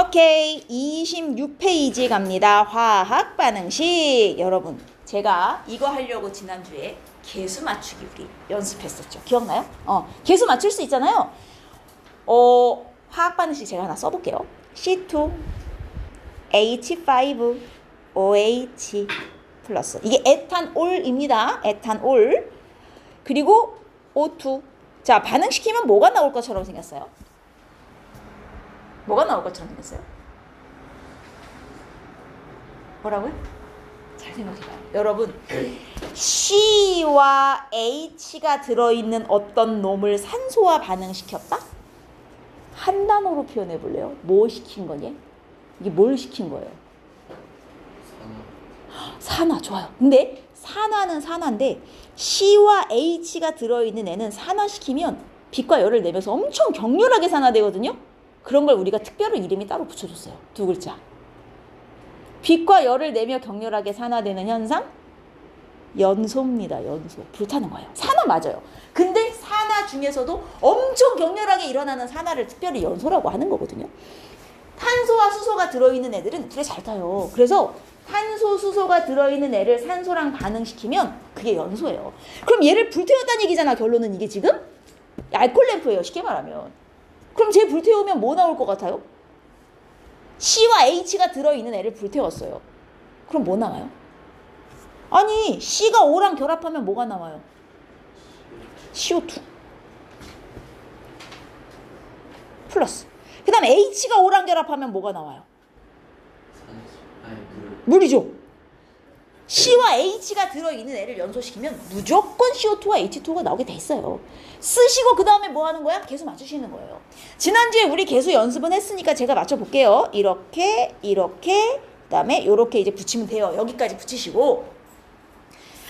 오케이, 26페이지 갑니다. 화학 반응식. 여러분, 제가 이거 하려고 지난주에 개수 맞추기 우리 연습했었죠. 기억나요? 개수 맞출 수 있잖아요. 화학 반응식 제가 하나 써볼게요. C2, H5, OH 플러스. 이게 에탄올입니다. 에탄올. 그리고 O2. 자, 반응시키면 뭐가 나올 것처럼 생겼어요? 뭐가 나올 것처럼 생겼어요? 뭐라고요? 잘 생각해봐요. 여러분, C와 H가 들어있는 어떤 놈을 산소와 반응시켰다? 한 단어로 표현해볼래요? 뭐 시킨 거니? 이게 뭘 시킨 거예요? 산화. 좋아요. 근데 산화는 산화인데 C와 H가 들어있는 애는 산화시키면 빛과 열을 내면서 엄청 격렬하게 산화되거든요. 그런 걸 우리가 특별히 이름이 따로 붙여줬어요. 두 글자. 빛과 열을 내며 격렬하게 산화되는 현상? 연소입니다. 연소. 불타는 거예요. 산화 맞아요. 근데 산화 중에서도 엄청 격렬하게 일어나는 산화를 특별히 연소라고 하는 거거든요. 탄소와 수소가 들어있는 애들은 불에 잘 타요. 그래서 탄소, 수소가 들어있는 애를 산소랑 반응시키면 그게 연소예요. 그럼 얘를 불태웠다는 얘기잖아. 결론은 이게 지금? 알코올 램프예요. 쉽게 말하면. 그럼 쟤 불태우면 뭐 나올 것 같아요? C와 H가 들어있는 애를 불태웠어요. 그럼 뭐 나와요? 아니, C가 O랑 결합하면 뭐가 나와요? CO2 플러스. 그 다음에 H가 O랑 결합하면 뭐가 나와요? 물이죠. C와 H가 들어있는 애를 연소시키면 무조건 CO2와 H2가 나오게 돼 있어요. 쓰시고 그 다음에 뭐 하는 거야? 개수 맞추시는 거예요. 지난주에 우리 개수 연습은 했으니까 제가 맞춰볼게요. 이렇게, 이렇게, 그 다음에 이렇게 이제 붙이면 돼요. 여기까지 붙이시고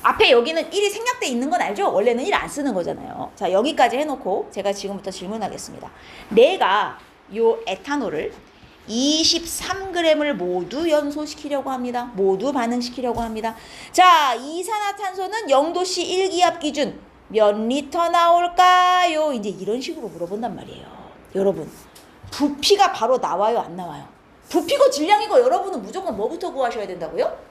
앞에 여기는 1이 생략돼 있는 건 알죠? 원래는 1 안 쓰는 거잖아요. 자, 여기까지 해놓고 제가 지금부터 질문하겠습니다. 내가 요 에탄올을 23g을 모두 연소시키려고 합니다. 모두 반응시키려고 합니다. 자, 이산화탄소는 0도씨 1기압 기준 몇 리터 나올까요? 이제 이런 식으로 물어본단 말이에요. 여러분, 부피가 바로 나와요? 안 나와요? 부피고 질량이고 여러분은 무조건 뭐부터 구하셔야 된다고요?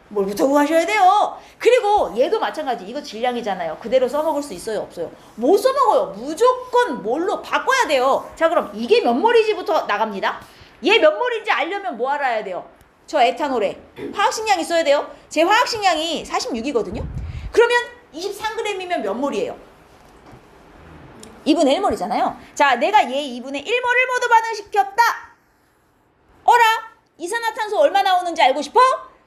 뭘부터 구하셔야 돼요? 그리고 얘도 마찬가지. 이거 질량이잖아요. 그대로 써먹을 수 있어요? 없어요? 못 써먹어요. 무조건 뭘로 바꿔야 돼요. 자, 그럼 이게 몇 몰이지부터 나갑니다. 얘 몇 몰인지 알려면 뭐 알아야 돼요? 저 에탄올에 화학식량이 써야 돼요. 제 화학식량이 46이거든요. 그러면 23g이면 몇 몰이에요? 2분의 1몰이잖아요. 자, 내가 얘 2분의 1몰을 모두 반응시켰다. 어라? 이산화탄소 얼마 나오는지 알고 싶어?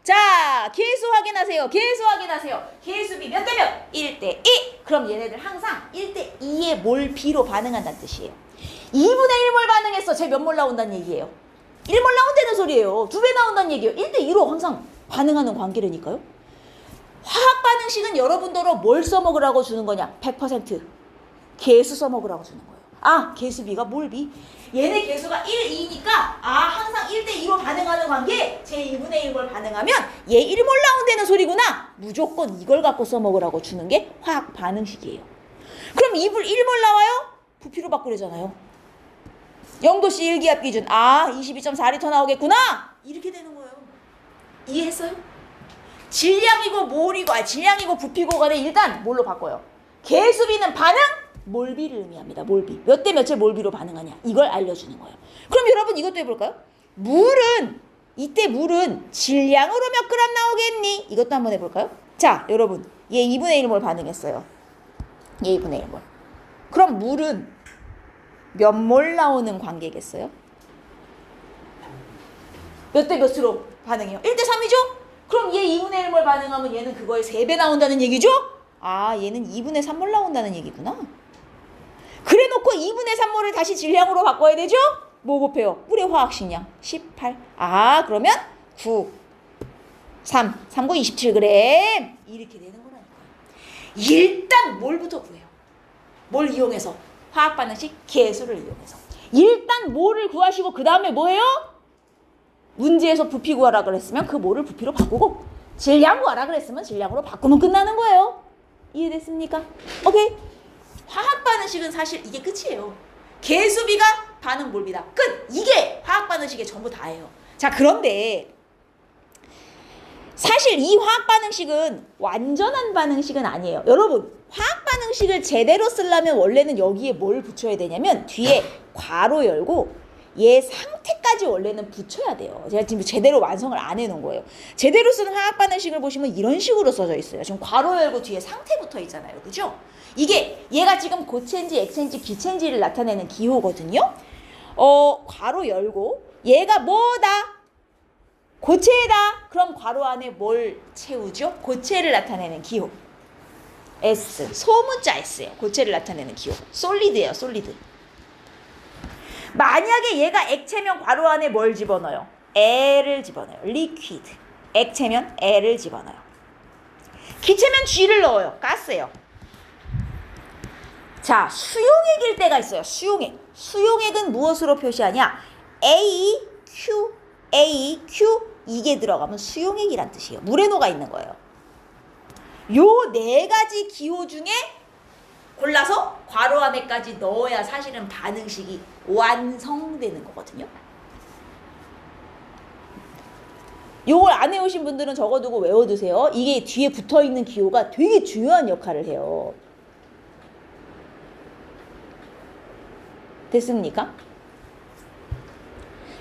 자, 계수 확인하세요. 계수 확인하세요. 계수비 몇 대 몇? 1대 2. 그럼 얘네들 항상 1대 2의 몰 B로 반응한다는 뜻이에요. 2분의 1몰 반응했어. 쟤 몇 몰 나온다는 얘기예요? 1몰 나온다는 소리예요. 2배 나온다는 얘기예요. 1대 2로 항상 반응하는 관계라니까요. 화학 반응식은 여러분들로 뭘 써먹으라고 주는 거냐? 100% 계수 써먹으라고 주는 거예요. 아, 계수비가 몰비. 얘네 계수가 1, 2니까 항상 1대 2로 반응하는 관계. 제 2분의 1몰 반응하면 얘 1몰 나온다는 소리구나. 무조건 이걸 갖고 써먹으라고 주는 게 화학 반응식이에요. 그럼 1몰 나와요? 부피로 바꾸려잖아요. 0도씨 1기압 기준 22.4리터 나오겠구나. 이렇게 되는 거예요. 이해했어요? 질량이고 몰이고 질량이고 부피고 간에 일단 뭘로 바꿔요? 계수비는 반응? 몰비를 의미합니다. 몰비. 몇 대 몇을 몰비로 반응하냐. 이걸 알려주는 거예요. 그럼 여러분 이것도 해볼까요? 이때 물은 질량으로 몇 그램 나오겠니? 이것도 한번 해볼까요? 자, 여러분 얘 2분의 1몰 반응했어요. 얘 2분의 1몰. 그럼 물은 몇 몰 나오는 관계겠어요? 몇 대 몇으로 반응해요? 1대 3이죠? 그럼 얘 2분의 1몰 반응하면 얘는 그거에 3배 나온다는 얘기죠? 얘는 2분의 3몰 나온다는 얘기구나. 그래 놓고 2분의 3몰을 다시 질량으로 바꿔야 되죠? 뭐 곱해요? 물의 화학식량 18. 그러면 9, 3, 3, 9, 27g. 이렇게 되는 거라니까요. 일단 몰부터 구해요. 뭘 이용해서? 화학 반응식 계수를 이용해서. 일단 몰을 구하시고 그 다음에 뭐예요? 문제에서 부피 구하라 그랬으면 그 몰을 부피로 바꾸고 질량 구하라 그랬으면 질량으로 바꾸면 끝나는 거예요. 이해됐습니까? 오케이. 화학 반응식은 사실 이게 끝이에요. 계수비가 반응 몰비다. 끝! 이게 화학 반응식의 전부 다예요. 자, 그런데 사실 이 화학 반응식은 완전한 반응식은 아니에요. 여러분, 화학 반응식을 제대로 쓰려면 원래는 여기에 뭘 붙여야 되냐면 뒤에 괄호 열고 얘 상태까지 원래는 붙여야 돼요. 제가 지금 제대로 완성을 안 해놓은 거예요. 제대로 쓰는 화학 반응식을 보시면 이런 식으로 써져 있어요. 지금 괄호 열고 뒤에 상태 붙어 있잖아요. 그죠? 이게 얘가 지금 고체인지 액체인지 기체인지를 나타내는 기호거든요. 괄호 열고 얘가 뭐다? 고체다. 그럼 괄호 안에 뭘 채우죠? 고체를 나타내는 기호. S. 소문자 S예요. 고체를 나타내는 기호. 솔리드예요. 솔리드. 만약에 얘가 액체면 괄호 안에 뭘 집어넣어요? L을 집어넣어요. 리퀴드. 액체면 L을 집어넣어요. 기체면 G를 넣어요. 가스예요. 자, 수용액일 때가 있어요. 수용액. 수용액은 무엇으로 표시하냐? A, Q 이게 들어가면 수용액이란 뜻이에요. 물에 녹아 있는 거예요. 요 네 가지 기호 중에 골라서 괄호 안에까지 넣어야 사실은 반응식이 완성되는 거거든요. 요걸 안 외우신 분들은 적어두고 외워두세요. 이게 뒤에 붙어있는 기호가 되게 중요한 역할을 해요. 됐습니까?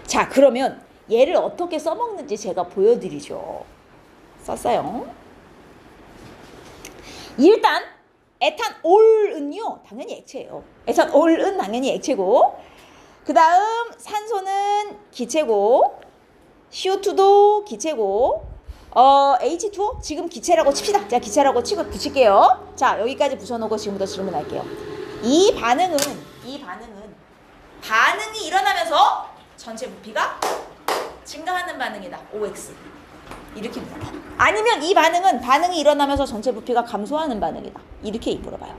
자, 그러면 얘를 어떻게 써먹는지 제가 보여드리죠. 썼어요. 일단 에탄올은요 당연히 액체예요. 에탄올은 당연히 액체고, 그 다음 산소는 기체고, CO2도 기체고, H2O 지금 기체라고 칩시다. 제가 기체라고 치고 붙일게요. 자, 여기까지 붙여놓고 지금부터 질문할게요. 이 반응이 일어나면서 전체 부피가 증가하는 반응이다. OX. 이렇게 물어봐요. 아니면 이 반응이 일어나면서 전체 부피가 감소하는 반응이다. 이렇게 물어봐요.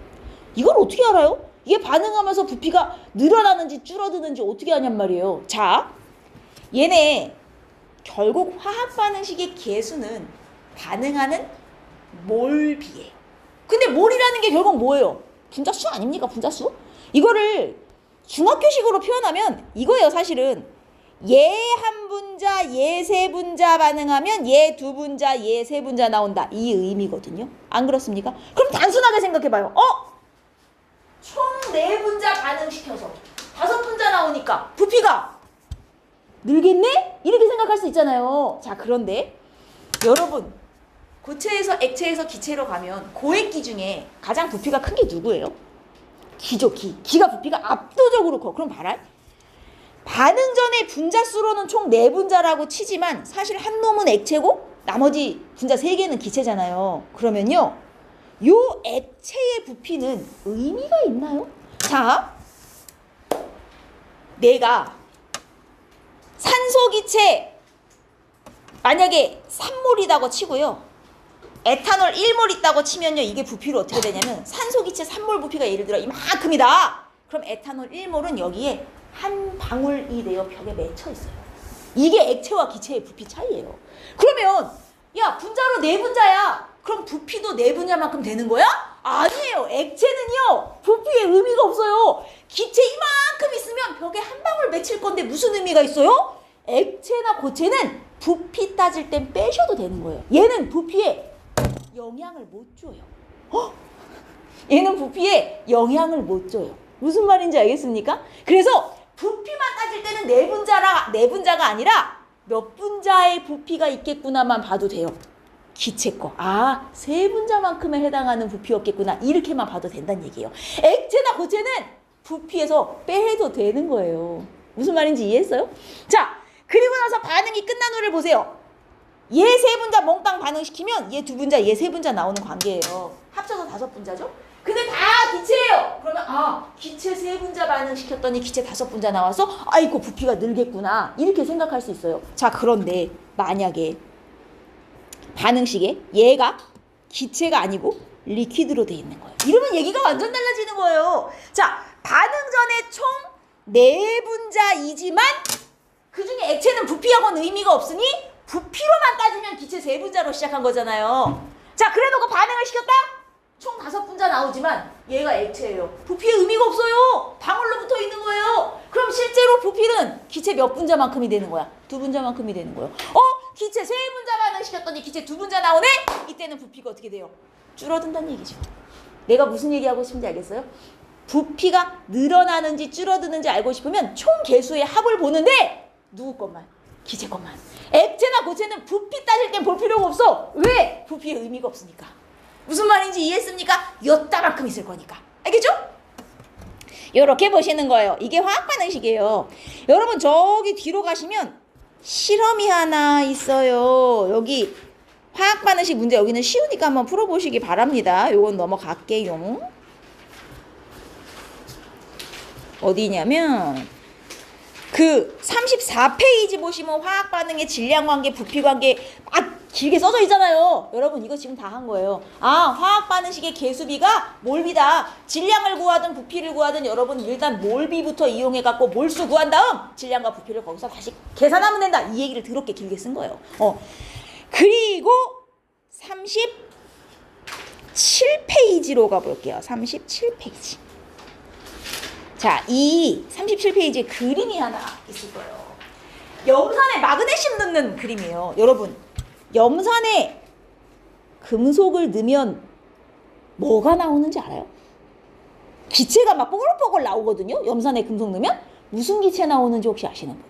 이걸 어떻게 알아요? 이게 반응하면서 부피가 늘어나는지 줄어드는지 어떻게 하냔 말이에요. 자, 얘네 결국 화학 반응식의 계수는 반응하는 몰비예요. 근데 몰이라는 게 결국 뭐예요? 분자수 아닙니까? 분자수? 이거를 중학교식으로 표현하면 이거예요. 사실은 얘 한 분자, 얘 세 분자 반응하면 얘 두 분자, 얘 세 분자 나온다. 이 의미거든요. 안 그렇습니까? 그럼 단순하게 생각해봐요. 총 네 분자 반응시켜서 5분자 나오니까 부피가 늘겠네? 이렇게 생각할 수 있잖아요. 자, 그런데 여러분, 고체에서 액체에서 기체로 가면 고액기 중에 가장 부피가 큰 게 누구예요? 기죠, 기. 기가 부피가 압도적으로 커. 그럼 봐라. 반응 전에 분자수로는 총 4분자라고 치지만 사실 한 놈은 액체고 나머지 분자 3개는 기체잖아요. 그러면요, 요 액체의 부피는 의미가 있나요? 자, 내가 산소기체 만약에 3몰이라고 치고요, 에탄올 1몰 있다고 치면요, 이게 부피로 어떻게 되냐면 산소기체 3몰 부피가 예를 들어 이만큼이다. 그럼 에탄올 1몰은 여기에 한 방울이 되어 벽에 맺혀 있어요. 이게 액체와 기체의 부피 차이예요. 그러면 야, 분자로 4분자야. 그럼 부피도 4분자만큼 되는 거야? 아니에요. 액체는요, 부피에 의미가 없어요. 기체 이만큼 있으면 벽에 한 방울 맺힐 건데 무슨 의미가 있어요? 액체나 고체는 부피 따질 땐 빼셔도 되는 거예요. 얘는 부피에 영향을 못 줘요. 얘는 부피에 영향을 못 줘요. 무슨 말인지 알겠습니까? 그래서 부피만 따질 때는 4분자가 아니라 몇 분자의 부피가 있겠구나만 봐도 돼요. 기체 거. 3분자만큼에 해당하는 부피였겠구나. 이렇게만 봐도 된다는 얘기예요. 액체나 고체는 부피에서 빼도 되는 거예요. 무슨 말인지 이해했어요? 자, 그리고 나서 반응이 끝난 후를 보세요. 얘 3분자 몽땅 반응시키면 얘 2분자, 얘 3분자 나오는 관계예요. 합쳐서 5분자죠? 근데 다 기체예요. 그러면 기체 3분자 반응시켰더니 기체 5분자 나와서 아이고 부피가 늘겠구나. 이렇게 생각할 수 있어요. 자, 그런데 만약에 반응식에 얘가 기체가 아니고 리퀴드로 돼 있는 거예요. 이러면 얘기가 완전 달라지는 거예요. 자, 반응 전에 총 4분자이지만 그중에 액체는 부피하고는 의미가 없으니 부피로만 따지면 기체 3분자로 시작한 거잖아요. 자, 그래놓고 반응을 시켰다? 총 5분자 나오지만 얘가 액체예요. 부피의 의미가 없어요. 방울로 붙어 있는 거예요. 그럼 실제로 부피는 기체 몇 분자만큼이 되는 거야? 2분자만큼이 되는 거예요. 기체 3분자 반응시켰더니 기체 2분자 나오네? 이때는 부피가 어떻게 돼요? 줄어든다는 얘기죠. 내가 무슨 얘기하고 싶은지 알겠어요? 부피가 늘어나는지 줄어드는지 알고 싶으면 총 개수의 합을 보는데 누구 것만? 기체 것만. 액체나 고체는 부피 따질 땐 볼 필요가 없어. 왜? 부피의 의미가 없으니까. 무슨 말인지 이해했습니까? 요따만큼 있을 거니까. 알겠죠? 요렇게 보시는 거예요. 이게 화학 반응식이에요. 여러분 저기 뒤로 가시면 실험이 하나 있어요. 여기 화학 반응식 문제 여기는 쉬우니까 한번 풀어보시기 바랍니다. 요건 넘어갈게요. 어디냐면 그 34페이지 보시면 화학 반응의 질량 관계, 부피 관계 막 길게 써져 있잖아요. 여러분 이거 지금 다 한 거예요. 화학 반응식의 개수비가 몰비다. 질량을 구하든 부피를 구하든 여러분 일단 몰비부터 이용해 갖고 몰수 구한 다음 질량과 부피를 거기서 다시 계산하면 된다. 이 얘기를 더럽게 길게 쓴 거예요. 그리고 37페이지로 가볼게요. 37페이지. 자, 이 37페이지에 그림이 하나 있을 거예요. 염산에 마그네슘 넣는 그림이에요. 여러분, 염산에 금속을 넣으면 뭐가 나오는지 알아요? 기체가 막 뽀글뽀글 나오거든요. 염산에 금속 넣으면 무슨 기체 나오는지 혹시 아시는 분?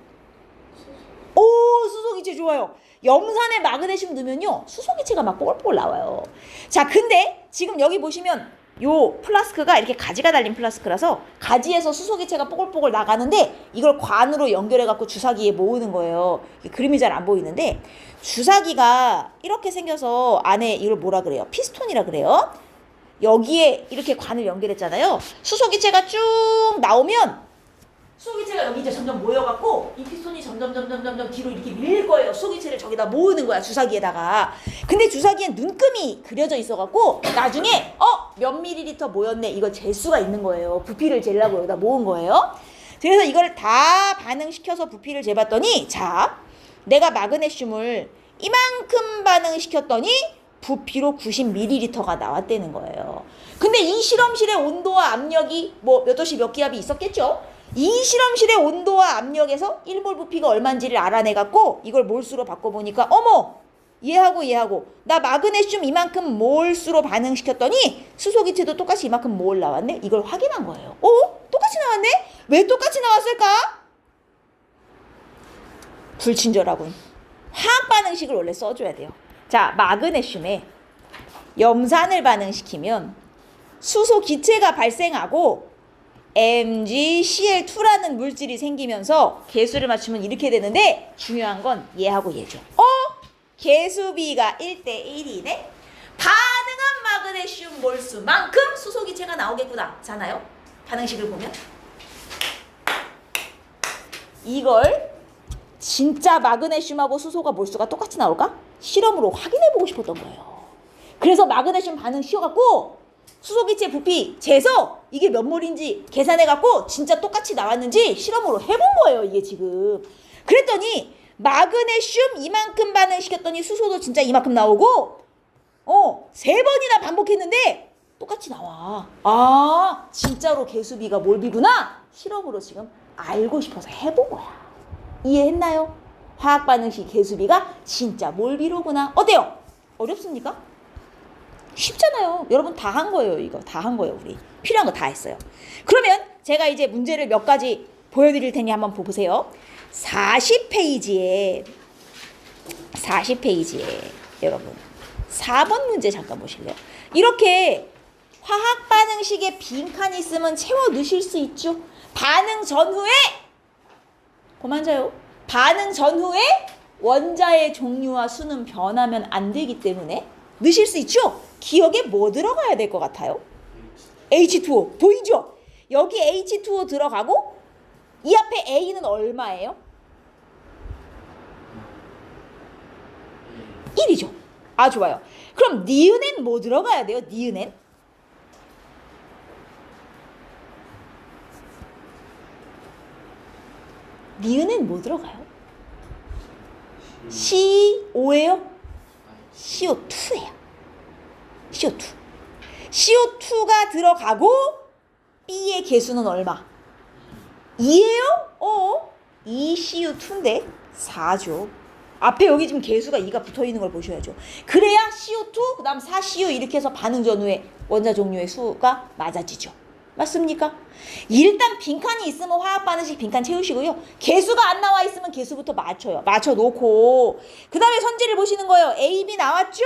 수소기체 좋아요. 염산에 마그네슘 넣으면요 수소기체가 막 뽀글뽀글 나와요. 자, 근데 지금 여기 보시면 요 플라스크가 이렇게 가지가 달린 플라스크라서 가지에서 수소기체가 뽀글뽀글 나가는데 이걸 관으로 연결해 갖고 주사기에 모으는 거예요. 그림이 잘 안 보이는데 주사기가 이렇게 생겨서 안에 이걸 뭐라 그래요? 피스톤이라 그래요. 여기에 이렇게 관을 연결했잖아요. 수소기체가 쭉 나오면 수소기체가 여기 이제 점점 모여갖고 이 피스톤이 점점 뒤로 이렇게 밀릴 거예요. 수소기체를 저기다 모으는 거야, 주사기에다가. 근데 주사기엔 눈금이 그려져 있어갖고 나중에 몇 밀리리터 모였네, 이거 잴 수가 있는 거예요. 부피를 재려고 여기다 모은 거예요. 그래서 이걸 다 반응시켜서 부피를 재봤더니, 자, 내가 마그네슘을 이만큼 반응시켰더니 부피로 90ml가 나왔다는 거예요. 근데 이 실험실의 온도와 압력이 뭐 몇 도씨 몇 기압이 있었겠죠? 이 실험실의 온도와 압력에서 1몰 부피가 얼마인지를 알아내갖고 이걸 몰수로 바꿔보니까 어머! 얘하고 나 마그네슘 이만큼 몰수로 반응시켰더니 수소기체도 똑같이 이만큼 몰 나왔네? 이걸 확인한 거예요. 똑같이 나왔네? 왜 똑같이 나왔을까? 불친절하군. 화학 반응식을 원래 써줘야 돼요. 자, 마그네슘에 염산을 반응시키면 수소 기체가 발생하고 MgCl2라는 물질이 생기면서 개수를 맞추면 이렇게 되는데 중요한 건 얘하고 얘죠. 개수비가 1대1이네? 반응한 마그네슘 몰수만큼 수소 기체가 나오겠구나. 잖아요? 반응식을 보면. 이걸 진짜 마그네슘하고 수소가 몰수가 똑같이 나올까? 실험으로 확인해보고 싶었던 거예요. 그래서 마그네슘 반응 씌워갖고 수소기체 부피 재서 이게 몇 몰인지 계산해갖고 진짜 똑같이 나왔는지 실험으로 해본 거예요, 이게 지금. 그랬더니 마그네슘 이만큼 반응시켰더니 수소도 진짜 이만큼 나오고 3번이나 반복했는데 똑같이 나와. 진짜로 개수비가 몰비구나. 실험으로 지금 알고 싶어서 해본 거야. 이해했나요? 화학 반응식 개수비가 진짜 몰비로구나. 어때요? 어렵습니까? 쉽잖아요. 여러분 다 한 거예요. 이거 다 한 거예요. 우리 필요한 거 다 했어요. 그러면 제가 이제 문제를 몇 가지 보여드릴 테니 한번 보세요. 40페이지에 여러분 4번 문제 잠깐 보실래요? 이렇게 화학 반응식에 빈칸이 있으면 채워 넣으실 수 있죠. 반응 전후에 반응 전후에 원자의 종류와 수는 변하면 안 되기 때문에 넣으실 수 있죠? 기억에 뭐 들어가야 될 것 같아요? H2O. 보이죠? 여기 H2O 들어가고 이 앞에 A는 얼마예요? 1이죠. 좋아요. 그럼 니은엔 뭐 들어가야 돼요? 니은엔? 니은엔 뭐 들어가요? CO5예요? CO2예요. CO2. CO2가 들어가고 B의 개수는 얼마? 2예요? 2 CO2인데 4죠. 앞에 여기 지금 개수가 2가 붙어있는 걸 보셔야죠. 그래야 CO2 그 다음 4CO 이렇게 해서 반응 전후의 원자 종류의 수가 맞아지죠. 맞습니까? 일단 빈칸이 있으면 화학 반응식 빈칸 채우시고요. 개수가 안 나와 있으면 개수부터 맞춰요. 맞춰놓고 그 다음에 선지를 보시는 거예요. A, B 나왔죠?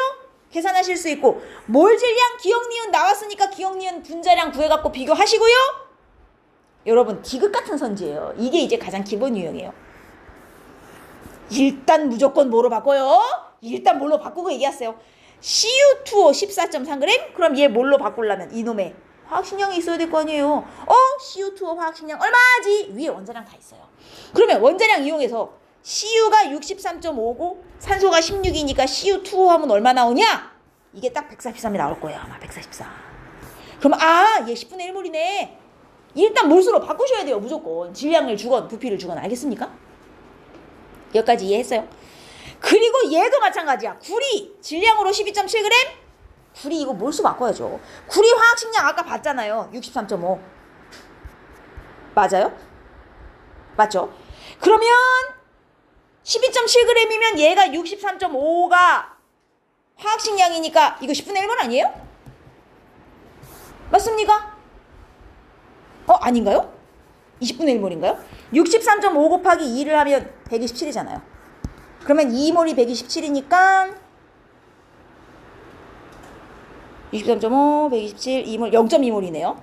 계산하실 수 있고 몰질량, 기억, 니은 나왔으니까 기억, 니은 분자량 구해갖고 비교하시고요. 여러분 디귿 같은 선지예요. 이게 이제 가장 기본 유형이에요. 일단 무조건 뭐로 바꿔요? 일단 뭘로 바꾸고 얘기하세요. CU2O 14.3g? 그럼 얘 뭘로 바꾸려면 이놈의 화학식량이 있어야 될 거 아니에요. CU2O 화학식량 얼마지? 위에 원자량 다 있어요. 그러면 원자량 이용해서 CU가 63.5고 산소가 16이니까 CU2O 하면 얼마 나오냐? 이게 딱 143이 나올 거예요. 아마 144. 그럼 얘 10분의 1몰이네. 일단 몰수로 바꾸셔야 돼요. 무조건. 질량을 주건 부피를 주건. 알겠습니까? 여기까지 이해했어요? 그리고 얘도 마찬가지야. 구리 질량으로 12.7g? 구리 이거 몰수 바꿔야죠. 구리 화학식량 아까 봤잖아요. 63.5. 맞아요? 맞죠? 그러면 12.7g이면 얘가 63.5가 화학식량이니까 이거 10분의 1몰 아니에요? 맞습니까? 아닌가요? 20분의 1몰인가요? 63.5 곱하기 2를 하면 127이잖아요. 그러면 2몰이 127이니까 63.5, 127, 2몰, 0.2몰이네요.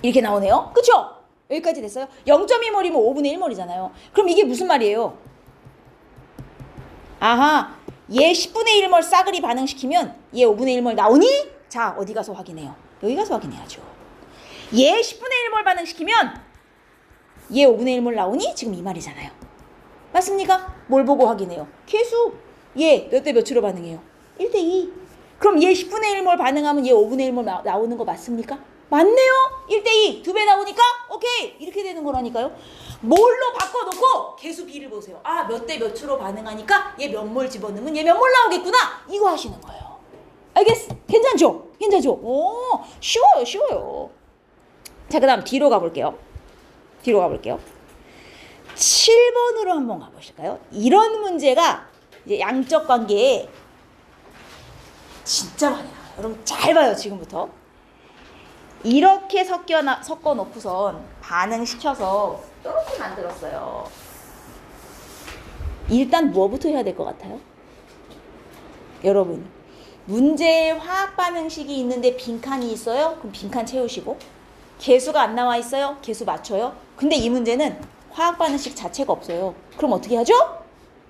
이렇게 나오네요. 그쵸? 여기까지 됐어요? 0.2몰이면 5분의 1몰이잖아요. 그럼 이게 무슨 말이에요? 아하, 얘 10분의 1몰 싸그리 반응시키면 얘 5분의 1몰 나오니? 자, 어디 가서 확인해요? 여기 가서 확인해야죠. 얘 10분의 1몰 반응시키면 얘 5분의 1몰 나오니? 지금 이 말이잖아요. 맞습니까? 뭘 보고 확인해요? 개수. 얘 몇 대 몇으로 반응해요? 1대 2. 그럼 얘 10분의 1몰 반응하면 얘 5분의 1몰 나오는 거 맞습니까? 맞네요. 1대 2. 2배 나오니까 오케이. 이렇게 되는 거라니까요. 몰로 바꿔놓고 개수 B를 보세요. 몇 대 몇으로 반응하니까 얘 몇 몰 집어넣으면 얘 몇 몰 나오겠구나. 이거 하시는 거예요. 알겠어? 괜찮죠? 괜찮죠? 쉬워요. 자, 그 다음 뒤로 가볼게요. 7번으로 한번 가보실까요? 이런 문제가 이제 양적 관계에 진짜 많이 나와요. 여러분 잘 봐요. 지금부터. 이렇게 섞어 놓고선 반응시켜서 이렇게 만들었어요. 일단 뭐부터 해야 될 것 같아요? 여러분 문제에 화학 반응식이 있는데 빈칸이 있어요? 그럼 빈칸 채우시고 개수가 안 나와 있어요? 개수 맞춰요? 근데 이 문제는 화학 반응식 자체가 없어요. 그럼 어떻게 하죠?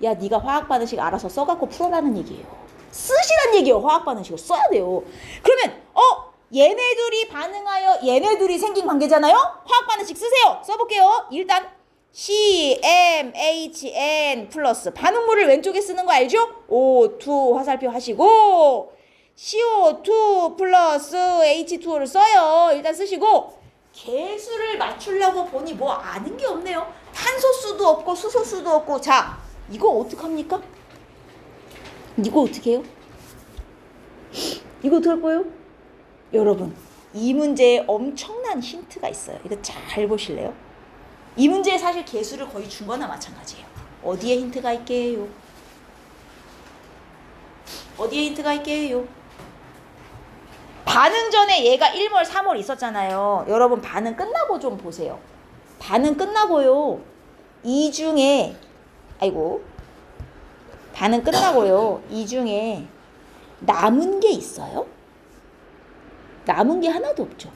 야, 네가 화학 반응식 알아서 써갖고 풀어라는 얘기예요. 쓰시란 얘기예요. 화학 반응식을 써야 돼요. 그러면 얘네들이 반응하여 얘네들이 생긴 관계잖아요. 화학 반응식 쓰세요. 써볼게요. 일단 CmHn 플러스 반응물을 왼쪽에 쓰는 거 알죠? O2 화살표 하시고 CO2 플러스 H2O를 써요. 일단 쓰시고 개수를 맞추려고 보니 뭐 아는 게 없네요. 탄소수도 없고 수소수도 없고. 자, 이거 어떡합니까? 이거 어떻게 해요? 이거 어떡할 거예요? 여러분, 이 문제에 엄청난 힌트가 있어요. 이거 잘 보실래요? 이 문제에 사실 개수를 거의 준 거나 마찬가지예요. 어디에 힌트가 있게요? 어디에 힌트가 있게요? 반응 전에 얘가 1몰, 4몰 있었잖아요. 여러분 반응 끝나고 좀 보세요. 반응 끝나고요. 이 중에 반응 끝나고요. 이 중에 남은 게 있어요? 남은 게 하나도 없죠.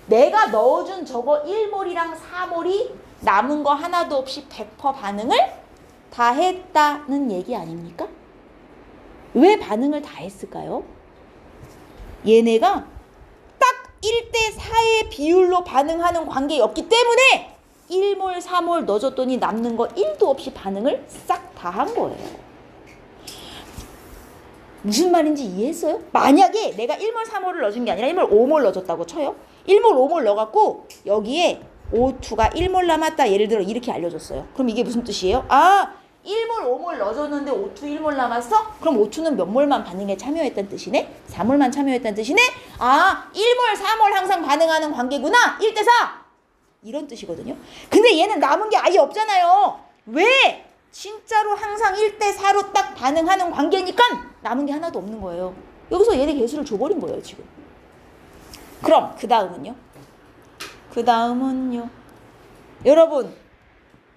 내가 넣어준 저거 1몰이랑 4몰이 남은 거 하나도 없이 100% 반응을 다 했다는 얘기 아닙니까? 왜 반응을 다 했을까요? 얘네가 딱 1대 4의 비율로 반응하는 관계였기 때문에 1몰, 4몰 넣어줬더니 남는 거 1도 없이 반응을 싹 다 한 거예요. 무슨 말인지 이해했어요? 만약에 내가 1몰, 4몰을 넣어준 게 아니라 1몰, 5몰 넣어줬다고 쳐요. 1몰, 5몰 넣어갖고 여기에 O2가 1몰 남았다. 예를 들어 이렇게 알려줬어요. 그럼 이게 무슨 뜻이에요? 1몰, 5몰 넣어줬는데 O2 1몰 남았어? 그럼 O2는 몇 몰만 반응에 참여했다는 뜻이네? 4몰만 참여했다는 뜻이네? 아, 1몰, 4몰 항상 반응하는 관계구나? 1대4! 이런 뜻이거든요. 근데 얘는 남은 게 아예 없잖아요. 왜? 진짜로 항상 1대4로 딱 반응하는 관계니까 남은 게 하나도 없는 거예요. 여기서 얘네 개수를 줘버린 거예요, 지금. 그럼 그 다음은요? 그 다음은요? 여러분,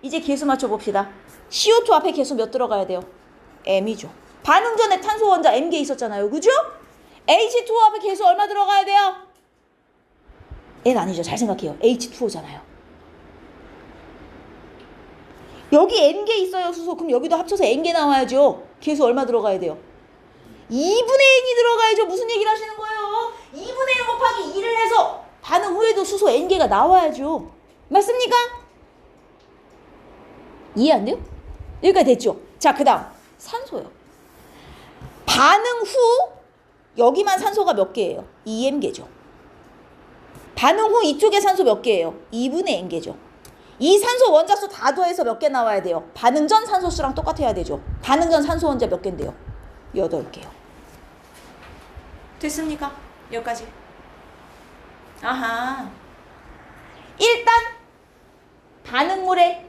이제 개수 맞춰봅시다. CO2 앞에 개수 몇 들어가야 돼요? M이죠. 반응 전에 탄소 원자 M개 있었잖아요. 그죠? H2O 앞에 개수 얼마 들어가야 돼요? N 아니죠. 잘 생각해요. H2O잖아요. 여기 N개 있어요, 수소. 그럼 여기도 합쳐서 N개 나와야죠. 개수 얼마 들어가야 돼요? 2분의 N이 들어가야죠. 무슨 얘기를 하시는 거예요? 2분의 1 곱하기 2를 해서 반응 후에도 수소 N개가 나와야죠. 맞습니까? 이해 안 돼요? 여기까지 됐죠? 자, 그 다음 산소요. 반응 후 여기만 산소가 몇 개예요? 2M개죠. 반응 후 이쪽에 산소 몇 개예요? 2분의 N개죠. 이 산소 원자수 다 더해서 몇 개 나와야 돼요? 반응 전 산소수랑 똑같아야 되죠. 반응 전 산소 원자 몇 개인데요? 8개요. 됐습니까? 여기까지. 아하. 일단 반응물의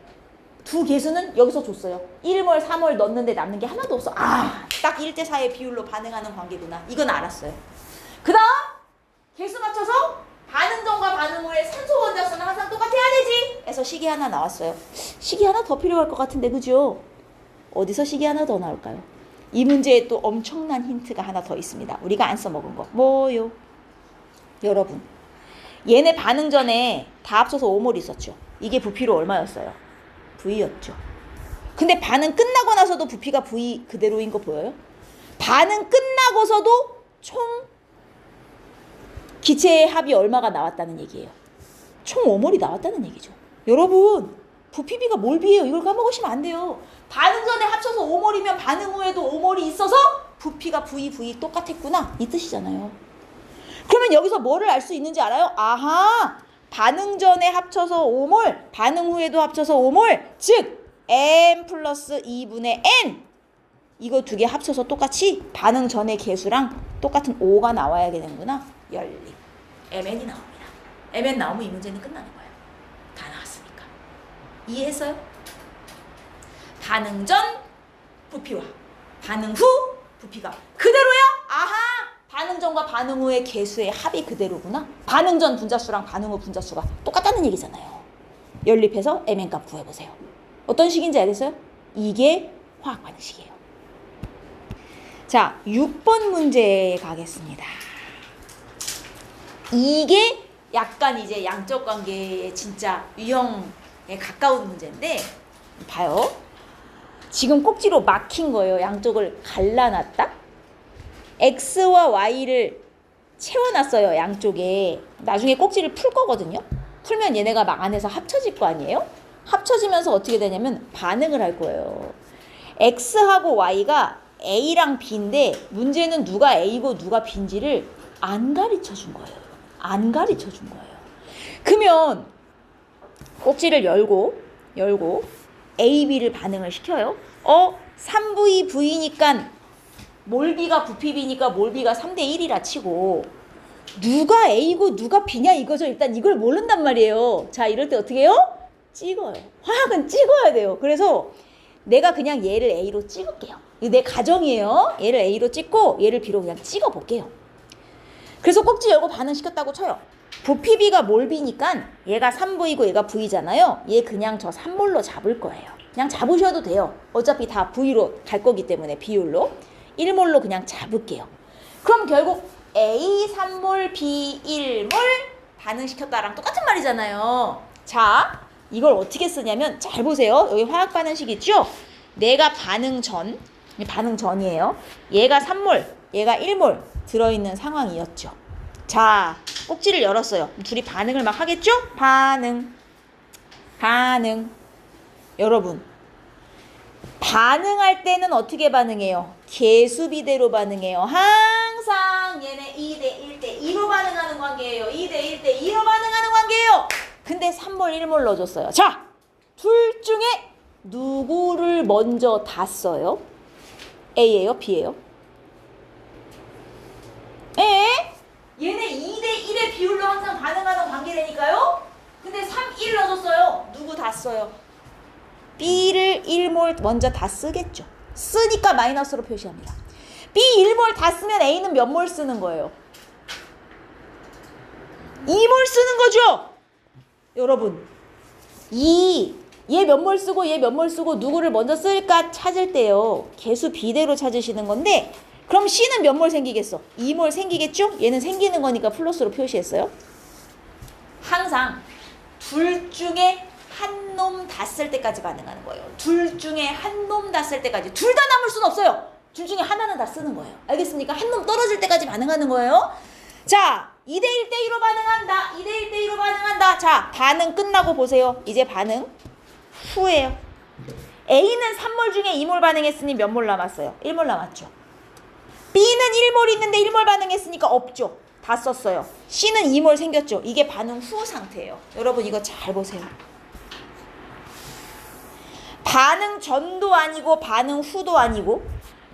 두 개수는 여기서 줬어요. 1몰, 3몰 넣었는데 남는 게 하나도 없어. 아, 딱 1대4의 비율로 반응하는 관계구나. 이건 알았어요. 그 다음 개수 맞춰서 반응 전과 반응 후에 산소 원자수는 항상 똑같아야 되지. 해서 식이 하나 나왔어요. 식이 하나 더 필요할 것 같은데, 그죠? 어디서 식이 하나 더 나올까요? 이 문제에 또 엄청난 힌트가 하나 더 있습니다. 우리가 안 써먹은 거. 뭐요? 여러분, 얘네 반응 전에 다 합쳐서 5몰 있었죠. 이게 부피로 얼마였어요? V였죠. 근데 반응 끝나고 나서도 부피가 V 그대로인 거 보여요? 반응 끝나고서도 총 기체의 합이 얼마가 나왔다는 얘기예요. 총 5몰이 나왔다는 얘기죠. 여러분, 부피비가 몰비예요. 이걸 까먹으시면 안 돼요. 반응 전에 합쳐서 5몰이면 반응 후에도 5몰이 있어서 부피가 V 똑같았구나. 이 뜻이잖아요. 그러면 여기서 뭐를 알 수 있는지 알아요? 아하! 반응 전에 합쳐서 5몰, 반응 후에도 합쳐서 5몰, 즉 M 플러스 2분의 N 이거 두 개 합쳐서 똑같이 반응 전의 개수랑 똑같은 5가 나와야 되는구나. 열림. MN이 나옵니다. MN 나오면 이 문제는 끝나는 거예요. 다 나왔으니까. 이해했어요? 반응 전 부피와 반응 후 부피가 그대로야? 아하! 반응 전과 반응 후의 개수의 합이 그대로구나. 반응 전 분자수랑 반응 후 분자수가 똑같다는 얘기잖아요. 연립해서 MN 값 구해보세요. 어떤 식인지 알겠어요? 이게 화학 반응식이에요. 자, 6번 문제에 가겠습니다. 이게 약간 이제 양적 관계의 진짜 유형에 가까운 문제인데, 봐요. 지금 꼭지로 막힌 거예요. 양쪽을 갈라놨다. X와 Y를 채워놨어요. 양쪽에. 나중에 꼭지를 풀 거거든요. 풀면 얘네가 막 안에서 합쳐질 거 아니에요? 합쳐지면서 어떻게 되냐면 반응을 할 거예요. X하고 Y가 A랑 B인데 문제는 누가 A고 누가 B인지를 안 가르쳐 준 거예요. 안 가르쳐 준 거예요. 그러면 꼭지를 열고 A, B를 반응을 시켜요. 3V, V니까 몰비가 부피비니까 몰비가 3대 1이라 치고 누가 A고 누가 B냐 이거죠. 일단 이걸 모른단 말이에요. 자, 이럴 때 어떻게 해요? 찍어요. 화학은 찍어야 돼요. 그래서 내가 그냥 얘를 A로 찍을게요. 이거 내 가정이에요. 얘를 A로 찍고 얘를 B로 그냥 찍어볼게요. 그래서 꼭지 열고 반응시켰다고 쳐요. 부피비가 몰비니까 얘가 3V고 얘가 V잖아요. 얘 그냥 저 3몰로 잡을 거예요. 그냥 잡으셔도 돼요. 어차피 다 V로 갈 거기 때문에 비율로. 1몰로 그냥 잡을게요. 그럼 결국 A 3몰, B 1몰 반응시켰다랑 똑같은 말이잖아요. 자, 이걸 어떻게 쓰냐면 잘 보세요. 여기 화학 반응식 있죠? 내가 반응 전이에요. 얘가 3몰, 얘가 1몰 들어있는 상황이었죠. 자, 꼭지를 열었어요. 둘이 반응을 막 하겠죠? 반응. 여러분, 반응할 때는 어떻게 반응해요? 개수비대로 반응해요. 항상 얘네 2대 1대 2로 반응하는 관계예요. 2대 1대 2로 반응하는 관계예요. 근데 3몰 1몰 넣어줬어요. 자, 둘 중에 누구를 먼저 다 써요? A예요? B예요? 얘네 2대1의 비율로 항상 반응하는 관계라니까요? 근데 3, 1 넣어줬어요. 누구 다 써요? B를 1몰 먼저 다 쓰겠죠. 쓰니까 마이너스로 표시합니다. B 1몰 다 쓰면 A는 몇 몰 쓰는 거예요? 2몰 쓰는 거죠? 여러분, 얘 몇 몰 쓰고 얘 몇 몰 쓰고 누구를 먼저 쓸까 찾을 때요. 개수 비대로 찾으시는 건데, 그럼 C는 몇 몰 생기겠어? 2몰 생기겠죠? 얘는 생기는 거니까 플러스로 표시했어요. 항상 둘 중에 한 놈 다 쓸 때까지 반응하는 거예요. 둘 중에 한 놈 다 쓸 때까지. 둘 다 남을 수는 없어요. 둘 중에 하나는 다 쓰는 거예요. 알겠습니까? 한 놈 떨어질 때까지 반응하는 거예요. 자, 2대1 대2로 반응한다. 2대1 대2로 반응한다. 자, 반응 끝나고 보세요. 이제 반응 후예요. A는 3몰 중에 2몰 반응했으니 몇 몰 남았어요? 1몰 남았죠. B는 1몰 있는데 1몰 반응했으니까 없죠. 다 썼어요. C는 2몰 생겼죠. 이게 반응 후 상태예요. 여러분 이거 잘 보세요. 반응 전도 아니고 반응 후도 아니고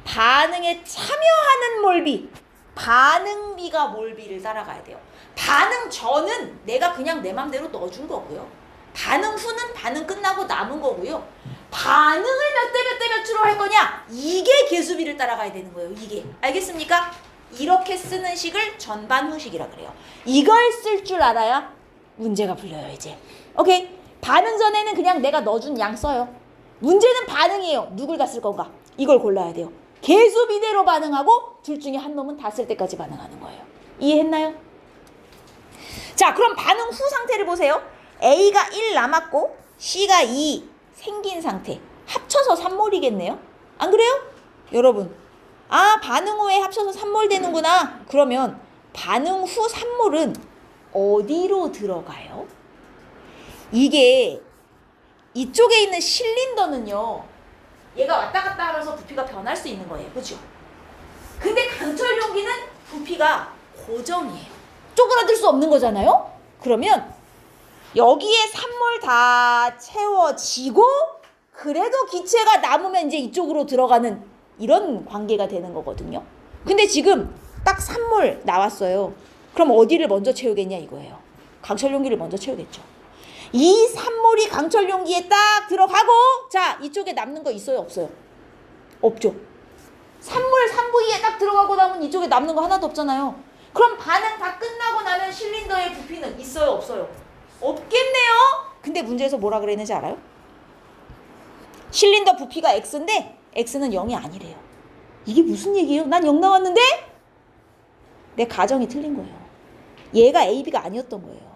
반응에 참여하는 몰비, 반응비가 몰비를 따라가야 돼요. 반응 전은 내가 그냥 내 맘대로 넣어준 거고요. 반응 후는 반응 끝나고 남은 거고요. 반응을 몇 대 몇 대 몇으로 할 거냐? 이게 개수비를 따라가야 되는 거예요. 이게. 알겠습니까? 이렇게 쓰는 식을 전반후식이라 그래요. 이걸 쓸 줄 알아야 문제가 풀려요, 이제. 오케이? 반응 전에는 그냥 내가 넣어준 양 써요. 문제는 반응이에요. 누굴 다 쓸 건가? 이걸 골라야 돼요. 개수비대로 반응하고 둘 중에 한 놈은 다 쓸 때까지 반응하는 거예요. 이해했나요? 자, 그럼 반응 후 상태를 보세요. A가 1 남았고 C가 2 생긴 상태. 합쳐서 3몰이겠네요. 안 그래요? 여러분, 아, 반응 후에 합쳐서 3몰 되는구나. 그러면 반응 후 3몰은 어디로 들어가요? 이게 이쪽에 있는 실린더는요, 얘가 왔다 갔다 하면서 부피가 변할 수 있는 거예요. 그죠? 근데 강철 용기는 부피가 고정이에요. 쪼그라들 수 없는 거잖아요? 그러면 여기에 3몰 다 채워지고 그래도 기체가 남으면 이제 이쪽으로 들어가는 이런 관계가 되는 거거든요. 근데 지금 딱 3몰 나왔어요. 그럼 어디를 먼저 채우겠냐 이거예요. 강철 용기를 먼저 채우겠죠. 이 3몰이 강철 용기에 딱 들어가고, 자, 이쪽에 남는 거 있어요, 없어요? 없죠. 3몰 3부위에 딱 들어가고 나면 이쪽에 남는 거 하나도 없잖아요. 그럼 반응 다 끝나고 나면 실린더의 부피는 있어요, 없어요? 없겠네요. 근데 문제에서 뭐라 그랬는지 알아요? 실린더 부피가 X인데 X는 0이 아니래요. 이게 무슨 얘기예요? 난 0 나왔는데? 내 가정이 틀린 거예요. 얘가 A, B가 아니었던 거예요.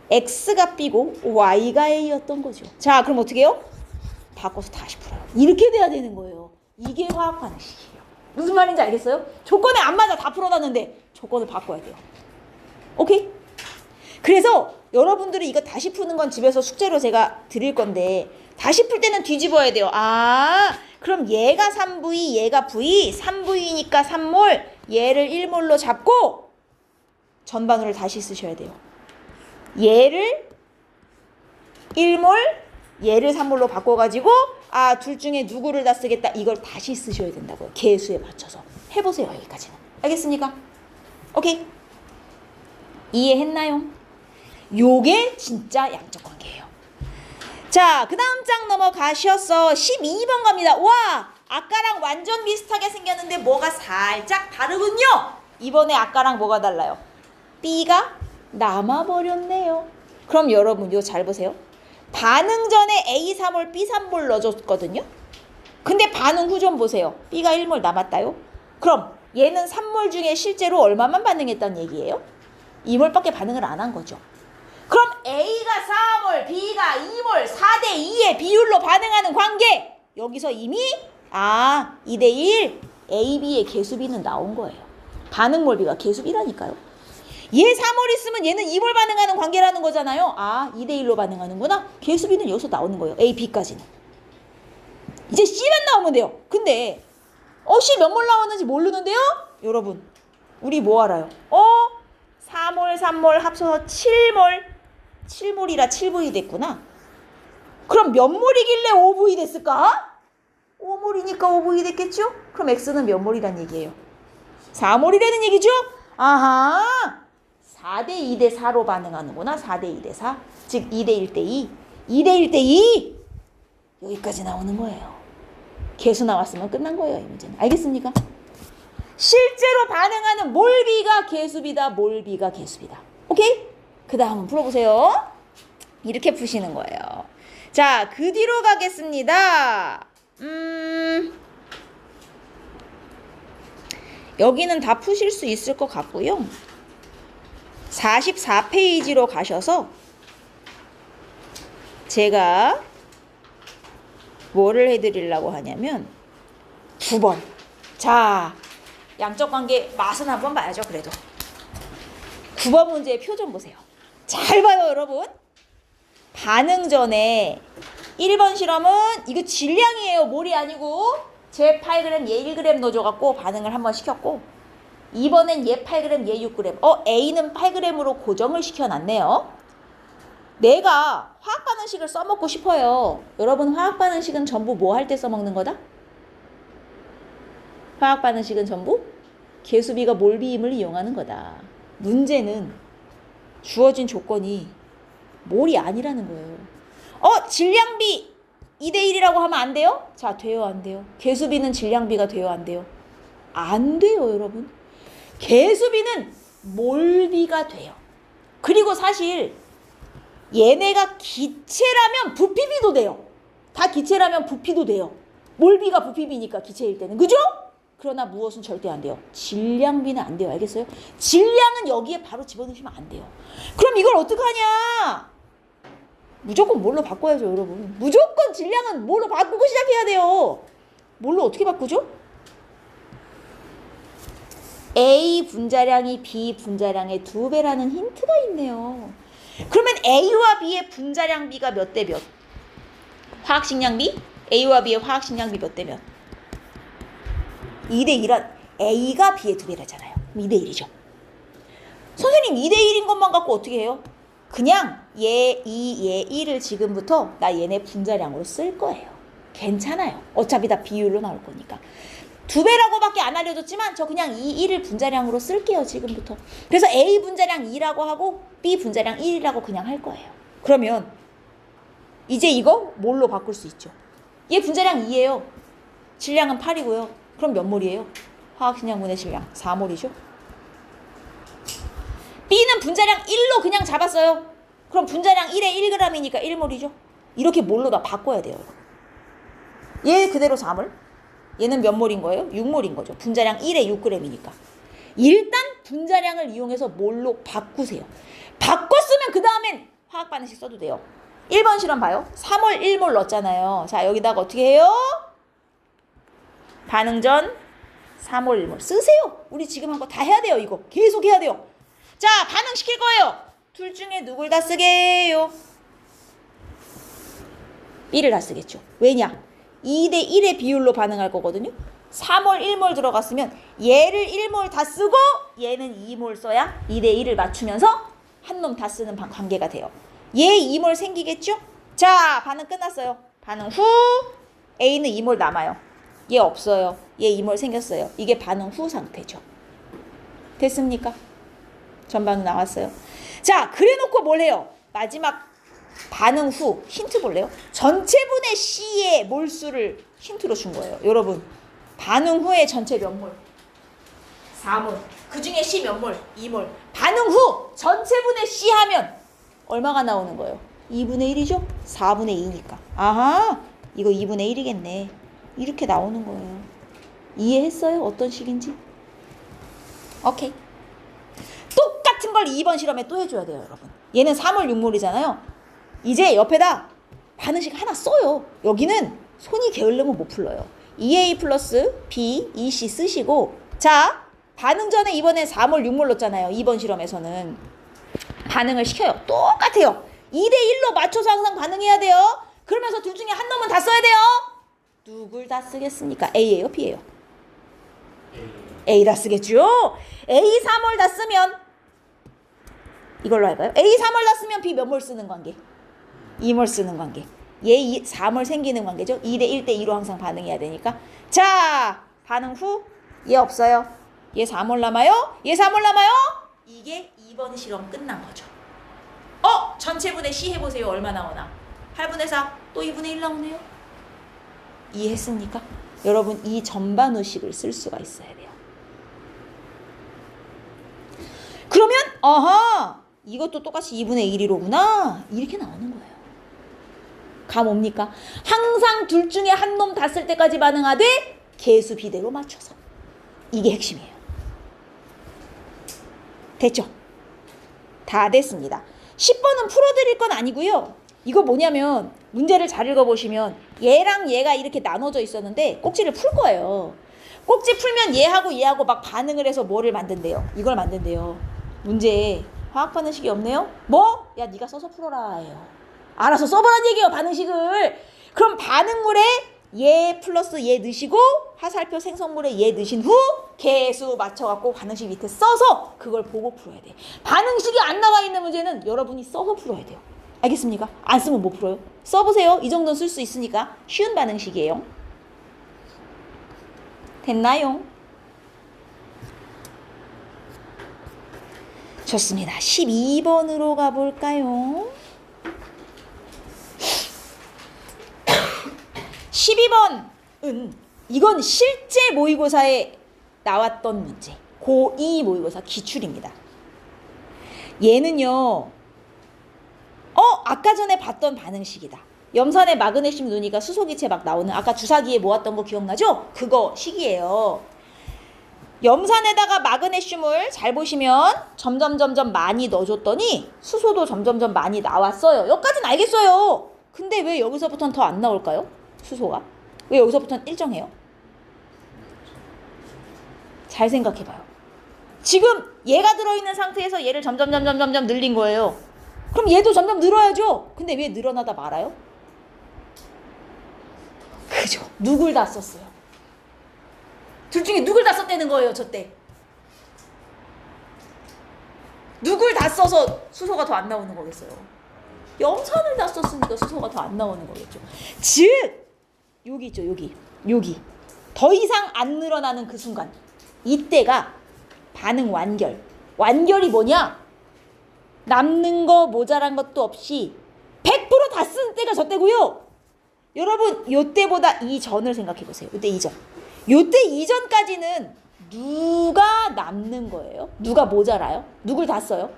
X가 B고 Y가 A였던 거죠. 자, 그럼 어떻게 해요? 바꿔서 다시 풀어요. 이렇게 돼야 되는 거예요. 이게 화학 반응식이에요. 무슨 말인지 알겠어요? 조건에 안 맞아. 다 풀어놨는데 조건을 바꿔야 돼요. 오케이? 그래서 여러분들이 이거 다시 푸는 건 집에서 숙제로 제가 드릴 건데, 다시 풀 때는 뒤집어야 돼요. 아, 그럼 얘가 3V, 얘가 V, 3V니까 3몰, 얘를 1몰로 잡고 전반으로 다시 쓰셔야 돼요. 얘를 1몰, 얘를 3몰로 바꿔가지고, 아, 둘 중에 누구를 다 쓰겠다. 이걸 다시 쓰셔야 된다고요. 개수에 맞춰서. 해보세요, 여기까지는. 알겠습니까? 오케이? 이해했나요? 요게 진짜 양적 관계예요. 자, 그 다음 장 넘어가셔서 12번 갑니다. 와, 아까랑 완전 비슷하게 생겼는데 뭐가 살짝 다르군요. 이번에 아까랑 뭐가 달라요? B가 남아버렸네요. 그럼 여러분 이거 잘 보세요. 반응 전에 A 3몰, B 3몰 넣어줬거든요. 근데 반응 후 좀 보세요. B가 1몰 남았다요. 그럼 얘는 3몰 중에 실제로 얼마만 반응했다는 얘기예요? 2몰밖에 반응을 안 한 거죠. 그럼 A가 4몰, B가 2몰, 4대 2의 비율로 반응하는 관계. 여기서 이미 2대 1 A, B의 개수비는 나온 거예요. 반응 몰비가 개수비라니까요. 얘 3몰 있으면 얘는 2몰 반응하는 관계라는 거잖아요. 2대 1로 반응하는구나. 개수비는 여기서 나오는 거예요. A, B까지는. 이제 C만 나오면 돼요. 근데 C 몇 몰 나왔는지 모르는데요? 여러분, 우리 뭐 알아요? 4몰, 3몰 합쳐서 7몰. 7몰이라 7V 됐구나. 그럼 몇 몰이길래 5V 됐을까? 5몰이니까 5V 됐겠죠? 그럼 X는 몇 몰이란 얘기예요? 4몰이라는 얘기죠? 아하! 4대 2대 4로 반응하는구나. 4대 2대 4. 즉 2대 1대 2. 2대 1대 2. 여기까지 나오는 거예요. 개수 나왔으면 끝난 거예요. 이 문제는. 알겠습니까? 실제로 반응하는 몰비가 개수비다. 몰비가 개수비다. 오케이? 그 다음은 풀어보세요. 이렇게 푸시는 거예요. 자, 그 뒤로 가겠습니다. 여기는 다 푸실 수 있을 것 같고요. 44페이지로 가셔서 제가 뭐를 해드리려고 하냐면 9번. 자, 양적 관계 맛은 한번 봐야죠. 그래도 9번 문제의 표 좀 보세요. 잘 봐요, 여러분. 반응 전에 1번 실험은 이거 질량이에요. 몰이 아니고 제 8g, 얘 1g 넣어줘갖고 반응을 한번 시켰고, 2번엔 얘 8g, 얘 6g. A는 8g으로 고정을 시켜놨네요. 내가 화학 반응식을 써먹고 싶어요. 여러분, 화학 반응식은 전부 뭐 할 때 써먹는 거다? 화학 반응식은 전부 개수비가 몰비임을 이용하는 거다. 문제는 주어진 조건이 몰이 아니라는 거예요. 질량비 2대 1이라고 하면 안 돼요? 자, 돼요, 안 돼요? 개수비는 질량비가 돼요, 안 돼요? 안 돼요, 여러분. 개수비는 몰비가 돼요. 그리고 사실 얘네가 기체라면 부피비도 돼요. 다 기체라면 부피도 돼요. 몰비가 부피비니까 기체일 때는. 그죠? 그러나 무엇은 절대 안 돼요? 질량비는 안 돼요. 알겠어요? 질량은 여기에 바로 집어넣으시면 안 돼요. 그럼 이걸 어떡하냐? 무조건 뭘로 바꿔야죠, 여러분. 무조건 질량은 뭘로 바꾸고 시작해야 돼요. 뭘로 어떻게 바꾸죠? A 분자량이 B 분자량의 2배라는 힌트가 있네요. 그러면 A와 B의 분자량 B가 몇 대 몇? 화학식량비? A와 B의 화학식량비 몇 대 몇? 2대 1은 A가 B의 2배라잖아요. 2대 1이죠. 선생님, 2대 1인 것만 갖고 어떻게 해요? 그냥 얘 2, 얘 1을 지금부터 나 얘네 분자량으로 쓸 거예요. 괜찮아요. 어차피 다 비율로 나올 거니까. 2배라고밖에 안 알려줬지만 저 그냥 이 1을 분자량으로 쓸게요. 지금부터. 그래서 A 분자량 2라고 하고 B 분자량 1이라고 그냥 할 거예요. 그러면 이제 이거 뭘로 바꿀 수 있죠? 얘 분자량 2예요. 질량은 8이고요. 그럼 몇 몰이에요? 화학식량분의 질량 4몰이죠. B는 분자량 1로 그냥 잡았어요. 그럼 분자량 1에 1g이니까 1몰이죠. 이렇게 몰로 다 바꿔야 돼요. 얘 그대로 4몰. 얘는 몇 몰인 거예요? 6몰인 거죠. 분자량 1에 6g이니까. 일단 분자량을 이용해서 몰로 바꾸세요. 바꿨으면 그 다음엔 화학 반응식 써도 돼요. 1번 실험 봐요. 3월 1몰 넣었잖아요. 자, 여기다가 어떻게 해요? 반응 전 3월 1몰 쓰세요. 우리 지금 한 거 다 해야 돼요. 이거 계속 해야 돼요. 자, 반응시킬 거예요. 둘 중에 누굴 다 쓰게요? B를 다 쓰겠죠. 왜냐? 2대 1의 비율로 반응할 거거든요. 3몰 1몰 들어갔으면 얘를 1몰 다 쓰고 얘는 2몰 써야 2대 1을 맞추면서 한 놈 다 쓰는 관계가 돼요. 얘 2몰 생기겠죠? 자, 반응 끝났어요. 반응 후 A는 2몰 남아요. 얘 없어요. 얘 2몰 생겼어요. 이게 반응 후 상태죠. 됐습니까? 전방 나왔어요. 자, 그래놓고 뭘 해요? 마지막 반응 후 힌트 볼래요? 전체분의 C의 몰수를 힌트로 준 거예요. 여러분, 반응 후에 전체 몇 몰? 4몰. 그 중에 C 몇 몰? 2몰. 반응 후 전체분의 C 하면 얼마가 나오는 거예요? 2분의 1이죠? 4분의 2니까. 아하, 이거 2분의 1이겠네. 이렇게 나오는 거예요. 이해했어요? 어떤 식인지? 오케이. 똑같은 걸 2번 실험에 또 해줘야 돼요, 여러분. 얘는 3몰 6몰이잖아요. 이제 옆에다 반응식 하나 써요. 여기는 손이 게을르면 못 풀러요. 2A 플러스 B, 2C 쓰시고, 자, 반응 전에 이번엔 4몰 6몰 넣었잖아요. 2번 실험에서는 반응을 시켜요. 똑같아요. 2대 1로 맞춰서 항상 반응해야 돼요. 그러면서 둘 중에 한 놈은 다 써야 돼요. 누굴 다 쓰겠습니까? A예요, B예요? A 다 쓰겠죠? A 3몰 다 쓰면 이걸로 할까요? A 3몰 다 쓰면 B 몇 몰 쓰는 관계? 2몰 쓰는 관계. 얘 3월 생기는 관계죠. 2대 1대 2로 항상 반응해야 되니까. 자, 반응 후 얘 없어요. 얘 3월 남아요. 얘 3월 남아요. 이게 2번 실험 끝난 거죠. 전체분의 C 해보세요. 얼마 나오나. 8분의 4, 또 2분의 1 나오네요. 이해했습니까? 여러분 이 전반의식을 쓸 수가 있어야 돼요. 그러면 이것도 똑같이 2분의 1이로구나. 이렇게 나오는 거예요. 감 옵니까? 항상 둘 중에 한 놈 다 쓸 때까지 반응하되 개수 비대로 맞춰서. 이게 핵심이에요. 됐죠? 다 됐습니다. 10번은 풀어드릴 건 아니고요. 이거 뭐냐면 문제를 잘 읽어보시면 얘랑 얘가 이렇게 나눠져 있었는데 꼭지를 풀 거예요. 꼭지 풀면 얘하고 막 반응을 해서 뭐를 만든대요. 이걸 만든대요. 문제에 화학 반응식이 없네요? 뭐? 야 네가 써서 풀어라 해요. 알아서 써보란 얘기예요. 반응식을. 그럼 반응물에 얘 플러스 얘 넣으시고 화살표 생성물에 얘 넣으신 후 개수 맞춰갖고 반응식 밑에 써서 그걸 보고 풀어야 돼. 반응식이 안 나와 있는 문제는 여러분이 써서 풀어야 돼요. 알겠습니까? 안 쓰면 못 풀어요. 써보세요. 이 정도는 쓸 수 있으니까. 쉬운 반응식이에요. 됐나요? 좋습니다. 12번으로 가볼까요? 12번은 이건 실제 모의고사에 나왔던 문제. 고2 모의고사 기출입니다. 얘는요. 아까 전에 봤던 반응식이다. 염산에 마그네슘 넣으니까 수소기체 막 나오는 아까 주사기에 모았던 거 기억나죠? 그거 식이에요. 염산에다가 마그네슘을 잘 보시면 점점 많이 넣어줬더니 수소도 점점 많이 나왔어요. 여기까지는 알겠어요. 근데 왜 여기서부터는 더 안 나올까요? 수소가. 왜 여기서부터는 일정해요? 잘 생각해봐요. 지금 얘가 들어있는 상태에서 얘를 점점 늘린 거예요. 그럼 얘도 점점 늘어야죠. 근데 왜 늘어나다 말아요? 그죠. 누굴 다 썼어요. 둘 중에 누굴 다 썼다는 거예요. 저때. 누굴 다 써서 수소가 더 안 나오는 거겠어요. 염산을 다 썼으니까 수소가 더 안 나오는 거겠죠. 즉 여기 있죠. 여기 더 이상 안 늘어나는 그 순간 이때가 반응 완결. 완결이 뭐냐? 남는 거 모자란 것도 없이 100% 다 쓴 때가 저 때고요. 여러분 요때보다 이전을 생각해보세요. 요때 이전. 요때 이전까지는 누가 남는 거예요? 누가 모자라요? 누굴 다 써요?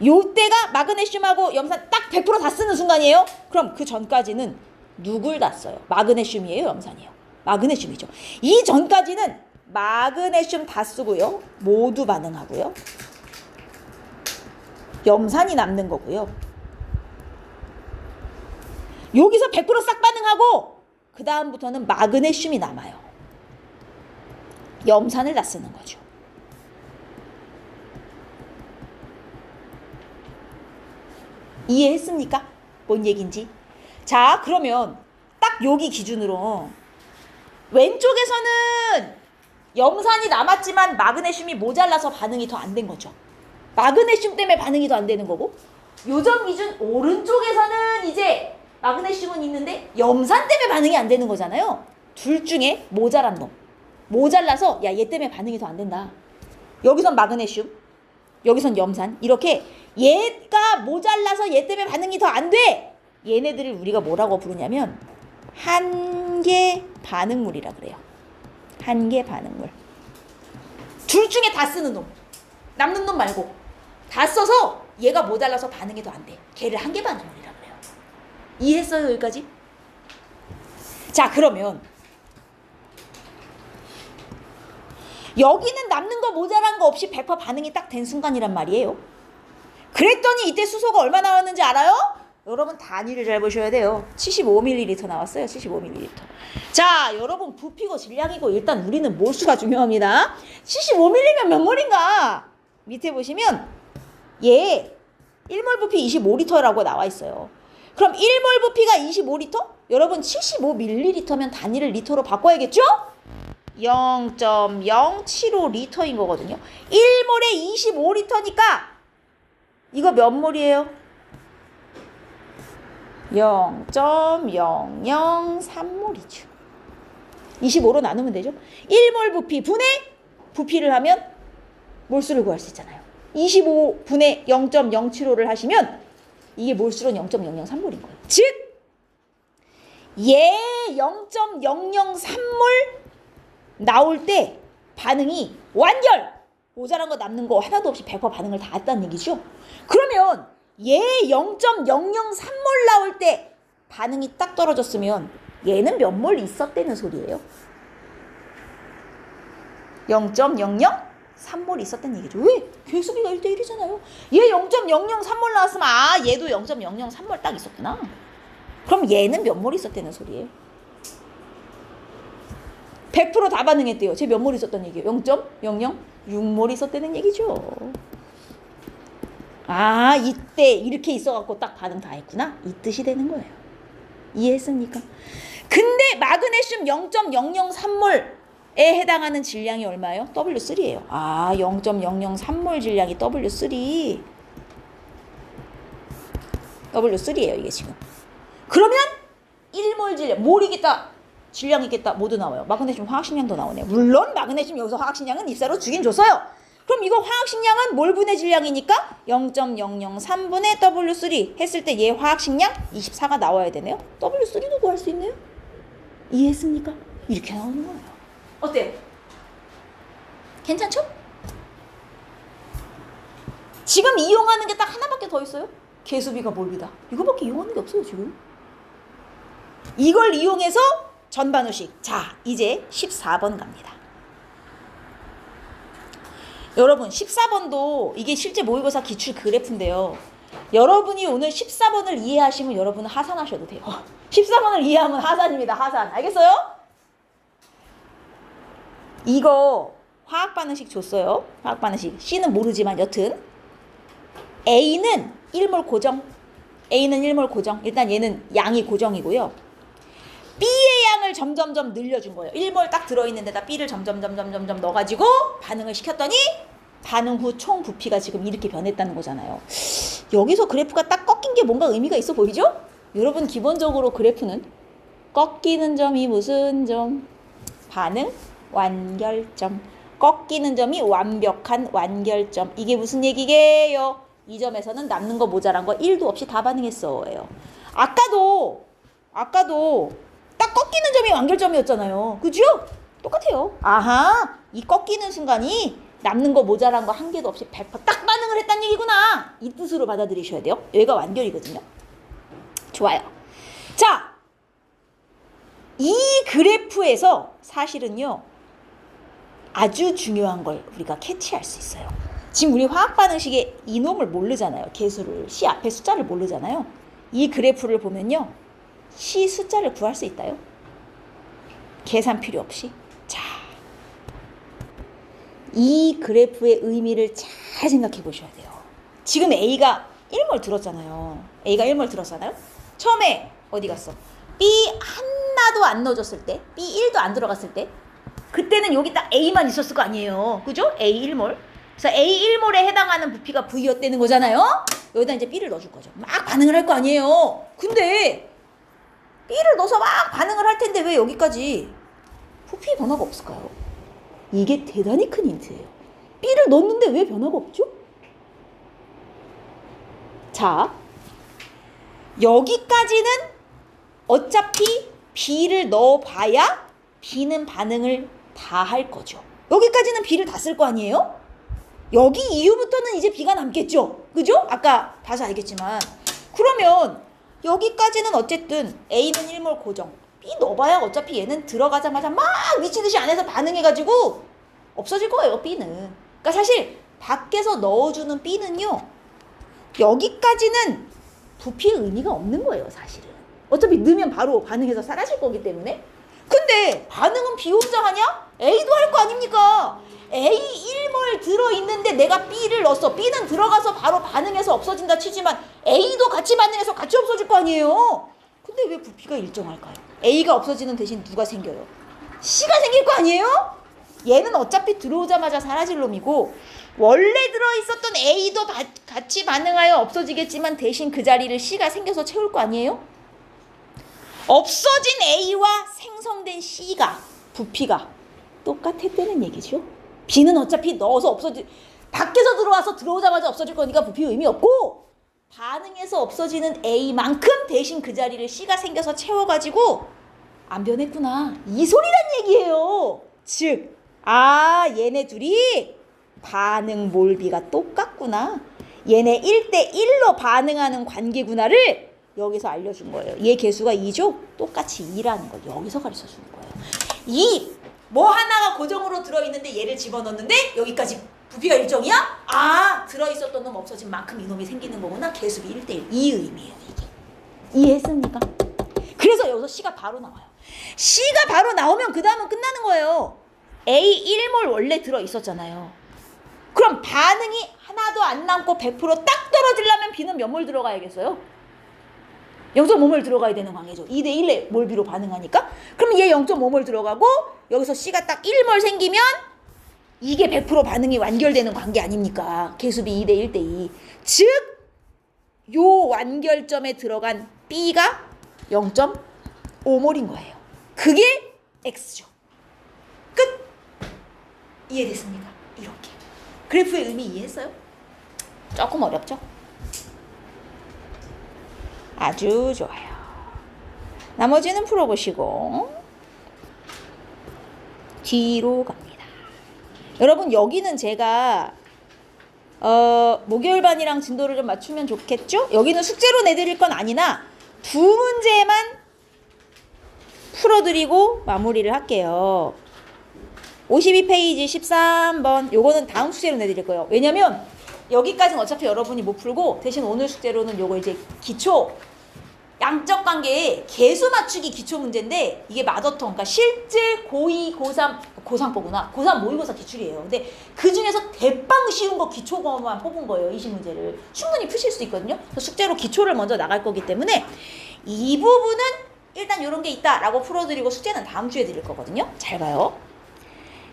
요때가 마그네슘하고 염산 딱 100% 다 쓰는 순간이에요? 그럼 그 전까지는 누굴 다 써요? 마그네슘이에요? 염산이에요? 마그네슘이죠. 이 전까지는 마그네슘 다 쓰고요. 모두 반응하고요. 염산이 남는 거고요. 여기서 100% 싹 반응하고 그 다음부터는 마그네슘이 남아요. 염산을 다 쓰는 거죠. 이해했습니까? 뭔 얘기인지. 자, 그러면 딱 여기 기준으로 왼쪽에서는 염산이 남았지만 마그네슘이 모자라서 반응이 더 안 된 거죠. 마그네슘 때문에 반응이 더 안 되는 거고, 요점 기준 오른쪽에서는 이제 마그네슘은 있는데 염산 때문에 반응이 안 되는 거잖아요. 둘 중에 모자란 놈. 모자라서 야, 얘 때문에 반응이 더 안 된다. 여기선 마그네슘, 여기선 염산. 이렇게 얘가 모자라서 얘 때문에 반응이 더 안 돼. 얘네들을 우리가 뭐라고 부르냐면 한계 반응물이라 그래요. 한계 반응물. 둘 중에 다 쓰는 놈. 남는 놈 말고. 다 써서 얘가 모자라서 반응이 더 안 돼. 걔를 한계 반응물이라 그래요. 이해했어요, 여기까지? 자, 그러면 여기는 남는 거 모자란 거 없이 100% 반응이 딱 된 순간이란 말이에요. 그랬더니 이때 수소가 얼마 나왔는지 알아요? 여러분 단위를 잘 보셔야 돼요. 75ml 나왔어요. 75ml. 자, 여러분 부피고 질량이고 일단 우리는 몰수가 중요합니다. 75ml면 몇 몰인가? 밑에 보시면 얘 1몰 부피 25L라고 나와 있어요. 그럼 1몰 부피가 25L? 여러분 75ml면 단위를 리터로 바꿔야겠죠? 0.075L인 거거든요. 1몰에 25L니까 이거 몇 몰이에요? 0.003몰이죠. 25로 나누면 되죠. 1몰 부피 분의 부피를 하면 몰수를 구할 수 있잖아요. 25분의 0.075를 하시면 이게 몰수는 0.003몰인 거예요. 즉, 얘 0.003몰 나올 때 반응이 완결! 모자란 거 남는 거 하나도 없이 100% 반응을 다 했다는 얘기죠. 그러면 얘 0.003몰 나올 때 반응이 딱 떨어졌으면 얘는 몇 몰 있었다는 소리예요? 0.003몰 있었다는 얘기죠. 왜? 괴수비가 1대1이잖아요. 얘 0.003몰 나왔으면 얘도 0.003몰 딱 있었구나. 그럼 얘는 몇 몰 있었다는 소리예요? 100% 다 반응했대요. 쟤 몇 몰 있었다는 얘기예요? 0.006몰 있었다는 얘기죠. 이때 이렇게 있어갖고 딱 반응 다 했구나. 이 뜻이 되는 거예요. 이해했습니까? 근데 마그네슘 0.003몰에 해당하는 질량이 얼마예요? W3예요. 0.003몰 질량이 W3. W3예요, 이게 지금. 그러면 1몰 질량, 몰이겠다, 질량이겠다, 모두 나와요. 마그네슘 화학식량도 나오네요. 물론 마그네슘 여기서 화학식량은 입사로 주긴 줬어요. 그럼 이거 화학식량은 몰분의 질량이니까 0.003분의 W3 했을 때 얘 화학식량 24가 나와야 되네요. W3도 구할 수 있네요. 이해했습니까? 이렇게 나오는 거예요. 어때요? 괜찮죠? 지금 이용하는 게 딱 하나밖에 더 있어요. 개수비가 몰비다. 이거밖에 이용하는 게 없어요, 지금. 이걸 이용해서 전반후식. 자, 이제 14번 갑니다. 여러분, 14번도 이게 실제 모의고사 기출 그래프인데요. 여러분이 오늘 14번을 이해하시면 여러분은 하산하셔도 돼요. 14번을 이해하면 하산입니다. 하산. 알겠어요? 이거 화학반응식 줬어요. 화학반응식. C는 모르지만 여튼 A는 1몰 고정. A는 1몰 고정. 일단 얘는 양이 고정이고요. B의 양을 점점점 늘려준 거예요. 1몰 딱 들어있는 데다 B를 점점 넣어가지고 반응을 시켰더니 반응 후 총 부피가 지금 이렇게 변했다는 거잖아요. 여기서 그래프가 딱 꺾인 게 뭔가 의미가 있어 보이죠? 여러분, 기본적으로 그래프는 꺾이는 점이 무슨 점? 반응 완결점. 꺾이는 점이 완벽한 완결점. 이게 무슨 얘기게요? 이 점에서는 남는 거 모자란 거 1도 없이 다 반응했어요. 아까도 딱 꺾이는 점이 완결점이었잖아요. 그죠? 똑같아요. 이 꺾이는 순간이 남는 거 모자란 거 한 개도 없이 100%딱 반응을 했다는 얘기구나. 이 뜻으로 받아들이셔야 돼요. 여기가 완결이거든요. 좋아요. 자, 이 그래프에서 사실은요, 아주 중요한 걸 우리가 캐치할 수 있어요. 지금 우리 화학반응식의 이놈을 모르잖아요. 개수를. C 앞에 숫자를 모르잖아요. 이 그래프를 보면요, C 숫자를 구할 수 있다요. 계산 필요 없이. 자, 이 그래프의 의미를 잘 생각해 보셔야 돼요. 지금 A가 1몰 들었잖아요. A가 1몰 들었잖아요. 처음에 어디 갔어? B 하나도 안 넣어줬을 때, B 1도 안 들어갔을 때, 그때는 여기 딱 A만 있었을 거 아니에요. 그죠? A 1몰. 그래서 A 1몰에 해당하는 부피가 V였다는 거잖아요. 여기다 이제 B를 넣어줄 거죠. 막 반응을 할 거 아니에요. 근데 B를 넣어서 막 반응을 할 텐데 왜 여기까지 부피의 변화가 없을까요? 이게 대단히 큰 힌트예요. B를 넣었는데 왜 변화가 없죠? 자, 여기까지는 어차피 B를 넣어봐야 B는 반응을 다 할 거죠. 여기까지는 B를 다 쓸 거 아니에요? 여기 이후부터는 이제 B가 남겠죠. 그죠? 아까 봐서 알겠지만. 그러면 여기까지는 어쨌든 A는 1몰 고정. B 넣어봐야 어차피 얘는 들어가자마자 막 미치듯이 안에서 반응해가지고 없어질 거예요, B는. 그러니까 사실 밖에서 넣어주는 B는요, 여기까지는 부피의 의미가 없는 거예요, 사실은. 어차피 넣으면 바로 반응해서 사라질 거기 때문에. 근데 반응은 B 혼자 하냐? A도 할 거 아닙니까? A 1몰 들어있는데 내가 B를 넣었어. B는 들어가서 바로 반응해서 없어진다 치지만 A도 같이 반응해서 같이 없어질 거 아니에요? 근데 왜 부피가 일정할까요? A가 없어지는 대신 누가 생겨요? C가 생길 거 아니에요? 얘는 어차피 들어오자마자 사라질 놈이고 원래 들어있었던 A도 같이 반응하여 없어지겠지만 대신 그 자리를 C가 생겨서 채울 거 아니에요? 없어진 A와 생성된 C가 부피가 똑같았다는 얘기죠. B는 어차피 넣어서 밖에서 들어와서 들어오자마자 없어질 거니까 부피 의미 없고, 반응해서 없어지는 A만큼 대신 그 자리를 C가 생겨서 채워가지고 안 변했구나, 이 소리란 얘기예요. 즉, 얘네 둘이 반응 몰비가 똑같구나, 얘네 1대1로 반응하는 관계구나를 여기서 알려준 거예요. 얘 개수가 2죠? 똑같이 2라는 걸 여기서 가르쳐 주는 거예요. 뭐 하나가 고정으로 들어있는데 얘를 집어넣는데 여기까지 부피가 일정이야? 들어있었던 놈 없어진 만큼 이놈이 생기는 거구나. 개수비 1대1. 이 의미예요, 이게. 이해했습니까? 그래서 여기서 C가 바로 나와요. C가 바로 나오면 그 다음은 끝나는 거예요. A 1몰 원래 들어있었잖아요. 그럼 반응이 하나도 안 남고 100% 딱 떨어지려면 B는 몇 몰 들어가야겠어요? 0.5몰 들어가야 되는 관계죠. 2대1의 몰비로 반응하니까. 그럼 얘 0.5몰 들어가고 여기서 C가 딱 1몰 생기면 이게 100% 반응이 완결되는 관계 아닙니까? 개수비 2대 1대2. 즉, 요 완결점에 들어간 B가 0.5몰인 거예요. 그게 X죠. 끝! 이해됐습니까? 이렇게. 그래프의 의미 이해했어요? 조금 어렵죠? 아주 좋아요. 나머지는 풀어보시고 뒤로 갑니다. 여러분, 여기는 제가 목요일반이랑 진도를 좀 맞추면 좋겠죠? 여기는 숙제로 내드릴 건 아니나 두 문제만 풀어드리고 마무리를 할게요. 52페이지 13번 요거는 다음 숙제로 내드릴 거예요. 왜냐면 여기까지는 어차피 여러분이 못 풀고 대신 오늘 숙제로는 요거 이제 기초 양적 관계의 개수 맞추기 기초 문제인데, 이게 마더텅, 그러니까 실제 고2, 고3 거구나. 고3 모의고사 기출이에요. 근데 그 중에서 대빵 쉬운 거 기초거만 뽑은 거예요. 20문제를. 충분히 푸실 수 있거든요. 그래서 숙제로 기초를 먼저 나갈 거기 때문에 이 부분은 일단 이런 게 있다라고 풀어드리고 숙제는 다음 주에 드릴 거거든요. 잘 봐요.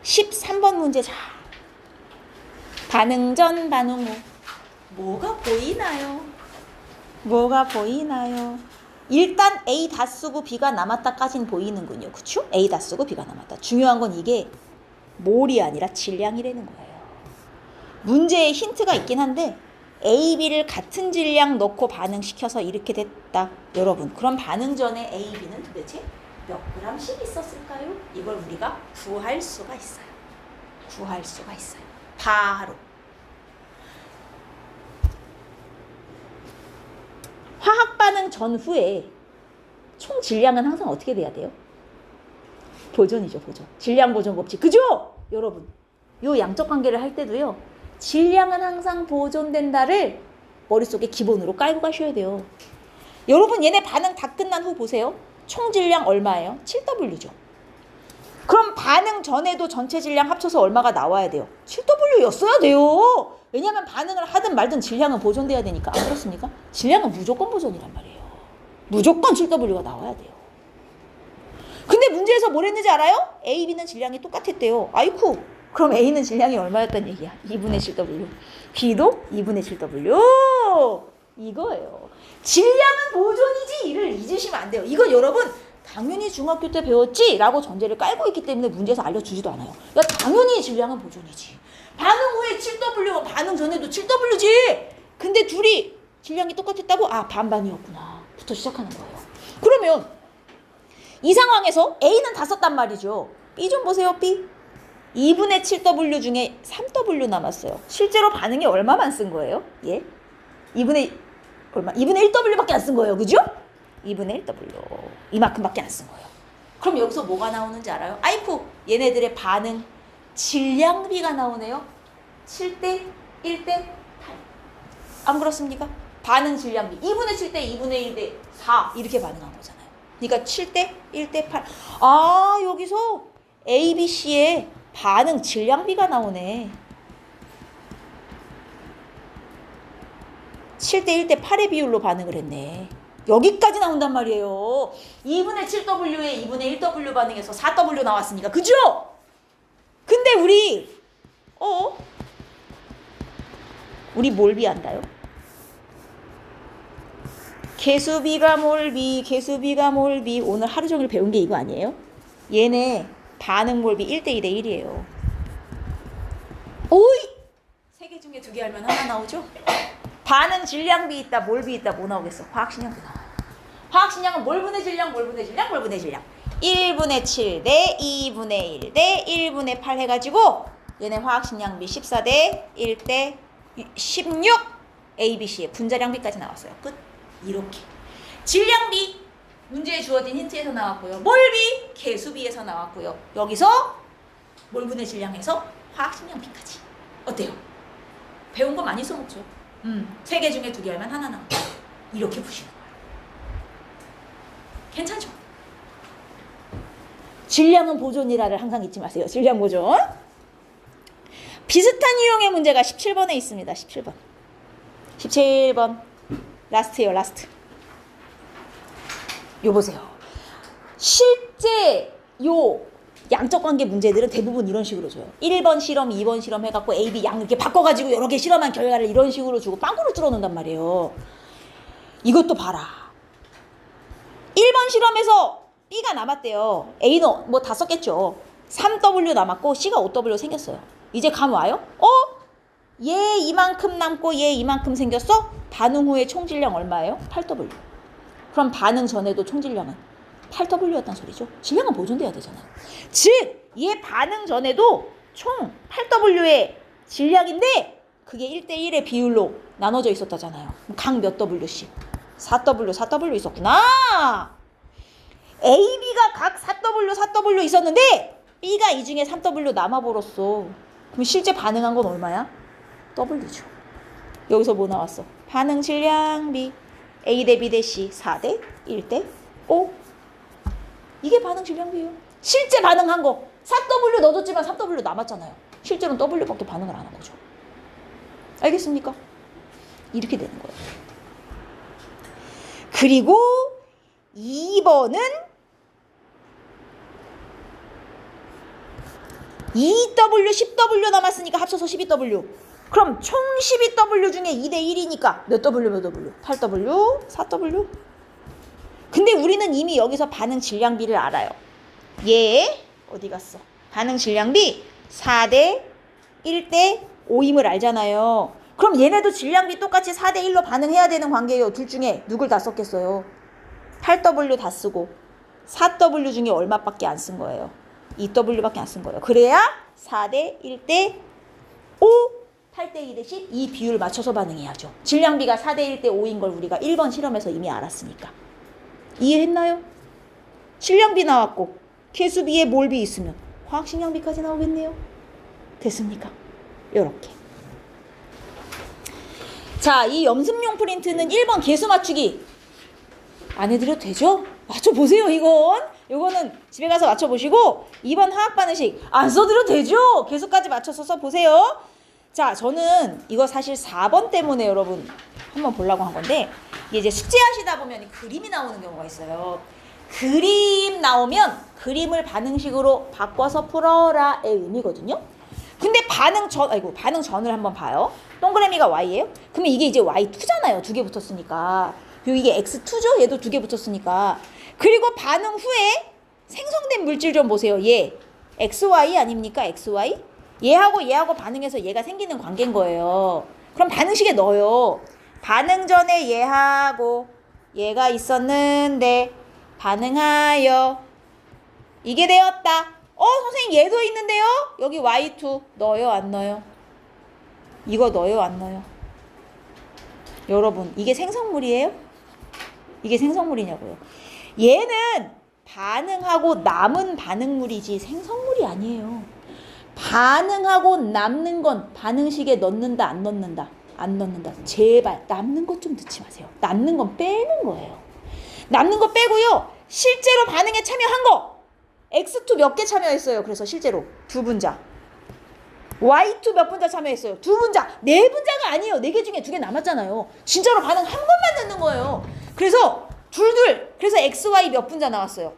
13번 문제. 자, 반응 전, 반응 후. 뭐가 보이나요? 뭐가 보이나요? 일단 A 다 쓰고 B가 남았다까진 보이는군요. 그쵸? A 다 쓰고 B가 남았다. 중요한 건 이게 몰이 아니라 질량이라는 거예요. 문제에 힌트가 있긴 한데 A, B를 같은 질량 넣고 반응시켜서 이렇게 됐다. 여러분, 그럼 반응 전에 A, B는 도대체 몇 g씩 있었을까요? 이걸 우리가 구할 수가 있어요. 구할 수가 있어요. 바로. 화학 반응 전후에 총 질량은 항상 어떻게 돼야 돼요? 보존이죠, 보존. 질량 보존 법칙. 그죠? 여러분, 요 양적 관계를 할 때도요, 질량은 항상 보존된다를 머릿속에 기본으로 깔고 가셔야 돼요. 여러분, 얘네 반응 다 끝난 후 보세요. 총 질량 얼마예요? 7W죠. 그럼 반응 전에도 전체 질량 합쳐서 얼마가 나와야 돼요? 7W였어야 돼요. 왜냐하면 반응을 하든 말든 질량은 보존돼야 되니까. 안 그렇습니까? 질량은 무조건 보존이란 말이에요. 무조건 7W가 나와야 돼요. 근데 문제에서 뭘 했는지 알아요? A, B는 질량이 똑같았대요. 아이쿠, 그럼 A는 질량이 얼마였단 얘기야? 2분의 7W. B도 2분의 7W. 이거예요. 질량은 보존이지, 이를 잊으시면 안 돼요. 이건 여러분 당연히 중학교 때 배웠지? 라고 전제를 깔고 있기 때문에 문제에서 알려주지도 않아요. 야, 당연히 질량은 보존이지. 반응 후에 7W면 반응 전에도 7W지. 근데 둘이 질량이 똑같았다고? 반반이었구나. 부터 시작하는 거예요. 그러면 이 상황에서 A는 다 썼단 말이죠. B 좀 보세요, B. 2분의 7W 중에 3W 남았어요. 실제로 반응이 얼마만 쓴 거예요? 예? 2분의 1W밖에 안 쓴 거예요. 그죠? 2분의 1W. 이만큼밖에 안 쓴 거예요. 그럼 여기서 뭐가 나오는지 알아요? 아이쿠, 얘네들의 반응 질량비가 나오네요. 7대 1대 8. 안 그렇습니까? 반응 질량비 2분의 7대 2분의 1대 4 이렇게 반응한 거잖아요. 그러니까 7대 1대 8. 여기서 A, B, C의 반응 질량비가 나오네. 7대 1대 8의 비율로 반응을 했네. 여기까지 나온단 말이에요. 2분의 7W에 2분의 1W 반응해서 4W 나왔으니까. 그죠? 근데 우리 몰비 한다요? 개수비가 몰비, 개수비가 몰비. 오늘 하루 종일 배운 게 이거 아니에요? 얘네 반응 몰비 1대2대 1이에요. 오이! 세 개 중에 두 개 알면 하나 나오죠? 반응 질량비 있다, 몰비 있다. 뭐 나오겠어? 화학식량비 나와요. 화학식량은 몰분의 질량, 몰분의 질량, 몰분의 질량. 1분의 7 대 2분의 1 대 1분의 8 해가지고 얘네 화학식량비 14 대 1 대 16 ABC의 분자량비까지 나왔어요. 끝. 이렇게. 질량비 문제에 주어진 힌트에서 나왔고요. 몰비 개수비에서 나왔고요. 여기서 몰분의 질량에서 화학식량비까지. 어때요? 배운 거 많이 써먹죠? 세 개 중에 두 개 알면 하나 나온다. 이렇게 푸시는 거예요. 괜찮죠? 질량은 보존이라를 항상 잊지 마세요. 질량 보존. 비슷한 유형의 문제가 17번에 있습니다. 17번. 17번. 라스트예요. 라스트. 요 보세요. 실제 요 양적 관계 문제들은 대부분 이런 식으로 줘요. 1번 실험, 2번 실험 해갖고 A, B 양 이렇게 바꿔가지고 여러 개 실험한 결과를 이런 식으로 주고 빵꾸를 뚫어놓는단 말이에요. 이것도 봐라. 1번 실험에서 B가 남았대요. A는 뭐 다 썼겠죠. 3W 남았고 C가 5W 생겼어요. 이제 감 와요? 얘 이만큼 남고 얘 이만큼 생겼어? 반응 후에 총질량 얼마예요? 8W. 그럼 반응 전에도 총질량은 8W였단 소리죠. 질량은 보존돼야 되잖아요. 즉, 얘 반응 전에도 총 8W의 질량인데 그게 1대1의 비율로 나눠져 있었다잖아요. 각 몇 W씩? 4W, 4W 있었구나. A, B가 각 4W, 4W 있었는데 B가 이 중에 3W 남아버렸어. 그럼 실제 반응한 건 얼마야? W죠. 여기서 뭐 나왔어? 반응 질량비 A 대 B 대 C 4 대 1 대 5. 이게 반응 질량비예요. 실제 반응한 거 4W 넣어줬지만 3W 남았잖아요. 실제로는 W밖에 반응을 안 한 거죠. 알겠습니까? 이렇게 되는 거예요. 그리고 2번은 2W, 10W 남았으니까 합쳐서 12W. 그럼 총 12W 중에 2대 1이니까 몇 W, 몇 W? 8W, 4W. 근데 우리는 이미 여기서 반응 질량비를 알아요. 얘 어디 갔어? 반응 질량비 4대 1대 5임을 알잖아요. 그럼 얘네도 질량비 똑같이 4대 1로 반응해야 되는 관계예요. 둘 중에 누굴 다 썼겠어요? 8W 다 쓰고 4W 중에 얼마밖에 안 쓴 거예요? 2W밖에 안 쓴 거예요. 그래야 4대 1대 5, 8대 2대 10 이 비율 맞춰서 반응해야죠. 질량비가 4대 1대 5인 걸 우리가 1번 실험에서 이미 알았으니까. 이해했나요? 질량비 나왔고 개수비에 몰비 있으면 화학식량비까지 나오겠네요. 됐습니까? 요렇게. 자, 이 염습용 프린트는 1번 개수 맞추기 안 해드려도 되죠? 맞춰보세요, 이건. 요거는 집에 가서 맞춰보시고 2번 화학 반응식 안 써드려도 되죠? 개수까지 맞춰서 써보세요. 자, 저는 이거 사실 4번 때문에 여러분 한번 보려고 한 건데 이게 이제 숙제하시다 보면 그림이 나오는 경우가 있어요. 그림 나오면 그림을 반응식으로 바꿔서 풀어라의 의미거든요. 근데 반응 전을 한번 봐요. 동그라미가 Y예요? 그러면 이게 이제 Y2잖아요. 두 개 붙었으니까. 그리고 이게 X2죠? 얘도 두 개 붙었으니까. 그리고 반응 후에 생성된 물질 좀 보세요. 얘 XY 아닙니까? XY? 얘하고 반응해서 얘가 생기는 관계인 거예요. 그럼 반응식에 넣어요. 반응 전에 얘하고 얘가 있었는데 반응하여 이게 되었다. 선생님 얘도 있는데요? 여기 Y2 넣어요? 안 넣어요? 이거 넣어요? 안 넣어요? 여러분 이게 생성물이에요? 이게 생성물이냐고요? 얘는 반응하고 남은 반응물이지 생성물이 아니에요. 반응하고 남는 건 반응식에 넣는다 안 넣는다? 안 넣는다. 제발 남는 것 좀 넣지 마세요. 남는 건 빼는 거예요. 남는 거 빼고요. 실제로 반응에 참여한 거 X2 몇 개 참여했어요? 그래서 실제로 두 분자. Y2 몇 분자 참여했어요? 두 분자. 네 분자가 아니에요. 네 개 중에 두 개 남았잖아요. 진짜로 반응 한 번만 넣는 거예요. 그래서 둘. 그래서 XY 몇 분자 나왔어요?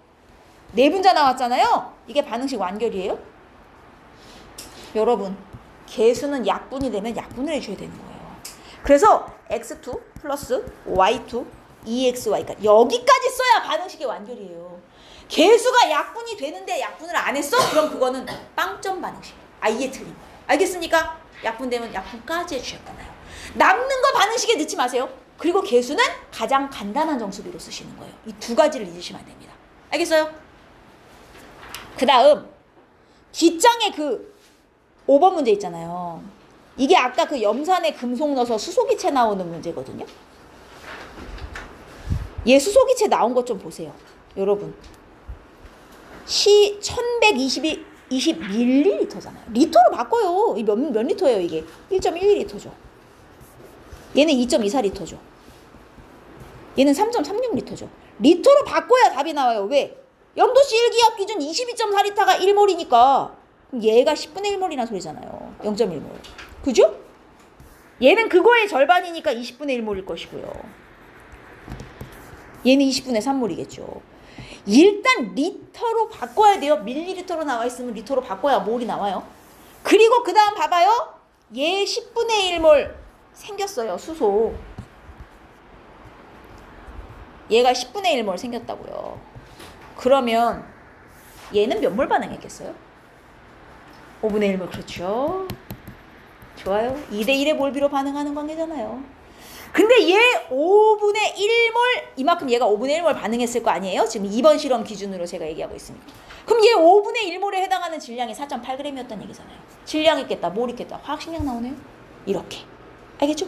네 분자 나왔잖아요. 이게 반응식 완결이에요? 여러분 개수는 약분이 되면 약분을 해줘야 되는 거예요. 그래서 X2 플러스 Y2 EXY. 그러니까 여기까지 써야 반응식의 완결이에요. 개수가 약분이 되는데 약분을 안 했어? 그럼 그거는 빵점 반응식. 아예 틀린 거예요. 알겠습니까? 약분되면 약분까지 해주셨잖아요. 남는 거 반응식에 넣지 마세요. 그리고 개수는 가장 간단한 정수비로 쓰시는 거예요. 이 두 가지를 잊으시면 안 됩니다. 알겠어요? 그 다음 뒷장에 그 5번 문제 있잖아요. 이게 아까 그 염산에 금속 넣어서 수소기체 나오는 문제거든요. 얘 수소기체 나온 것 좀 보세요. 여러분. 1120ml잖아요. 리터로 바꿔요. 몇 리터예요 이게? 1.12리터죠. 얘는 2.24리터죠. 얘는 3.36리터죠. 리터로 바꿔야 답이 나와요. 왜? 영도씨 일기압 기준 22.4리터가 1몰이니까 얘가 10분의 1몰이라는 소리잖아요. 0.1몰. 그죠? 얘는 그거의 절반이니까 20분의 1몰일 것이고요. 얘는 20분의 3몰이겠죠. 일단 리터로 바꿔야 돼요. 밀리리터로 나와 있으면 리터로 바꿔야 몰이 나와요. 그리고 그 다음 봐봐요. 얘 10분의 1몰 생겼어요. 수소. 얘가 10분의 1몰 생겼다고요. 그러면 얘는 몇 몰 반응했겠어요? 5분의 1몰. 그렇죠. 좋아요. 2대1의 몰비로 반응하는 관계잖아요. 근데 얘 5분의 1몰, 이만큼 얘가 5분의 1몰 반응했을 거 아니에요? 지금 2번 실험 기준으로 제가 얘기하고 있으니까. 그럼 얘 5분의 1몰에 해당하는 질량이 4.8g이었다는 얘기잖아요. 질량 있겠다, 몰 있겠다. 화학식량 나오네요. 이렇게. 알겠죠?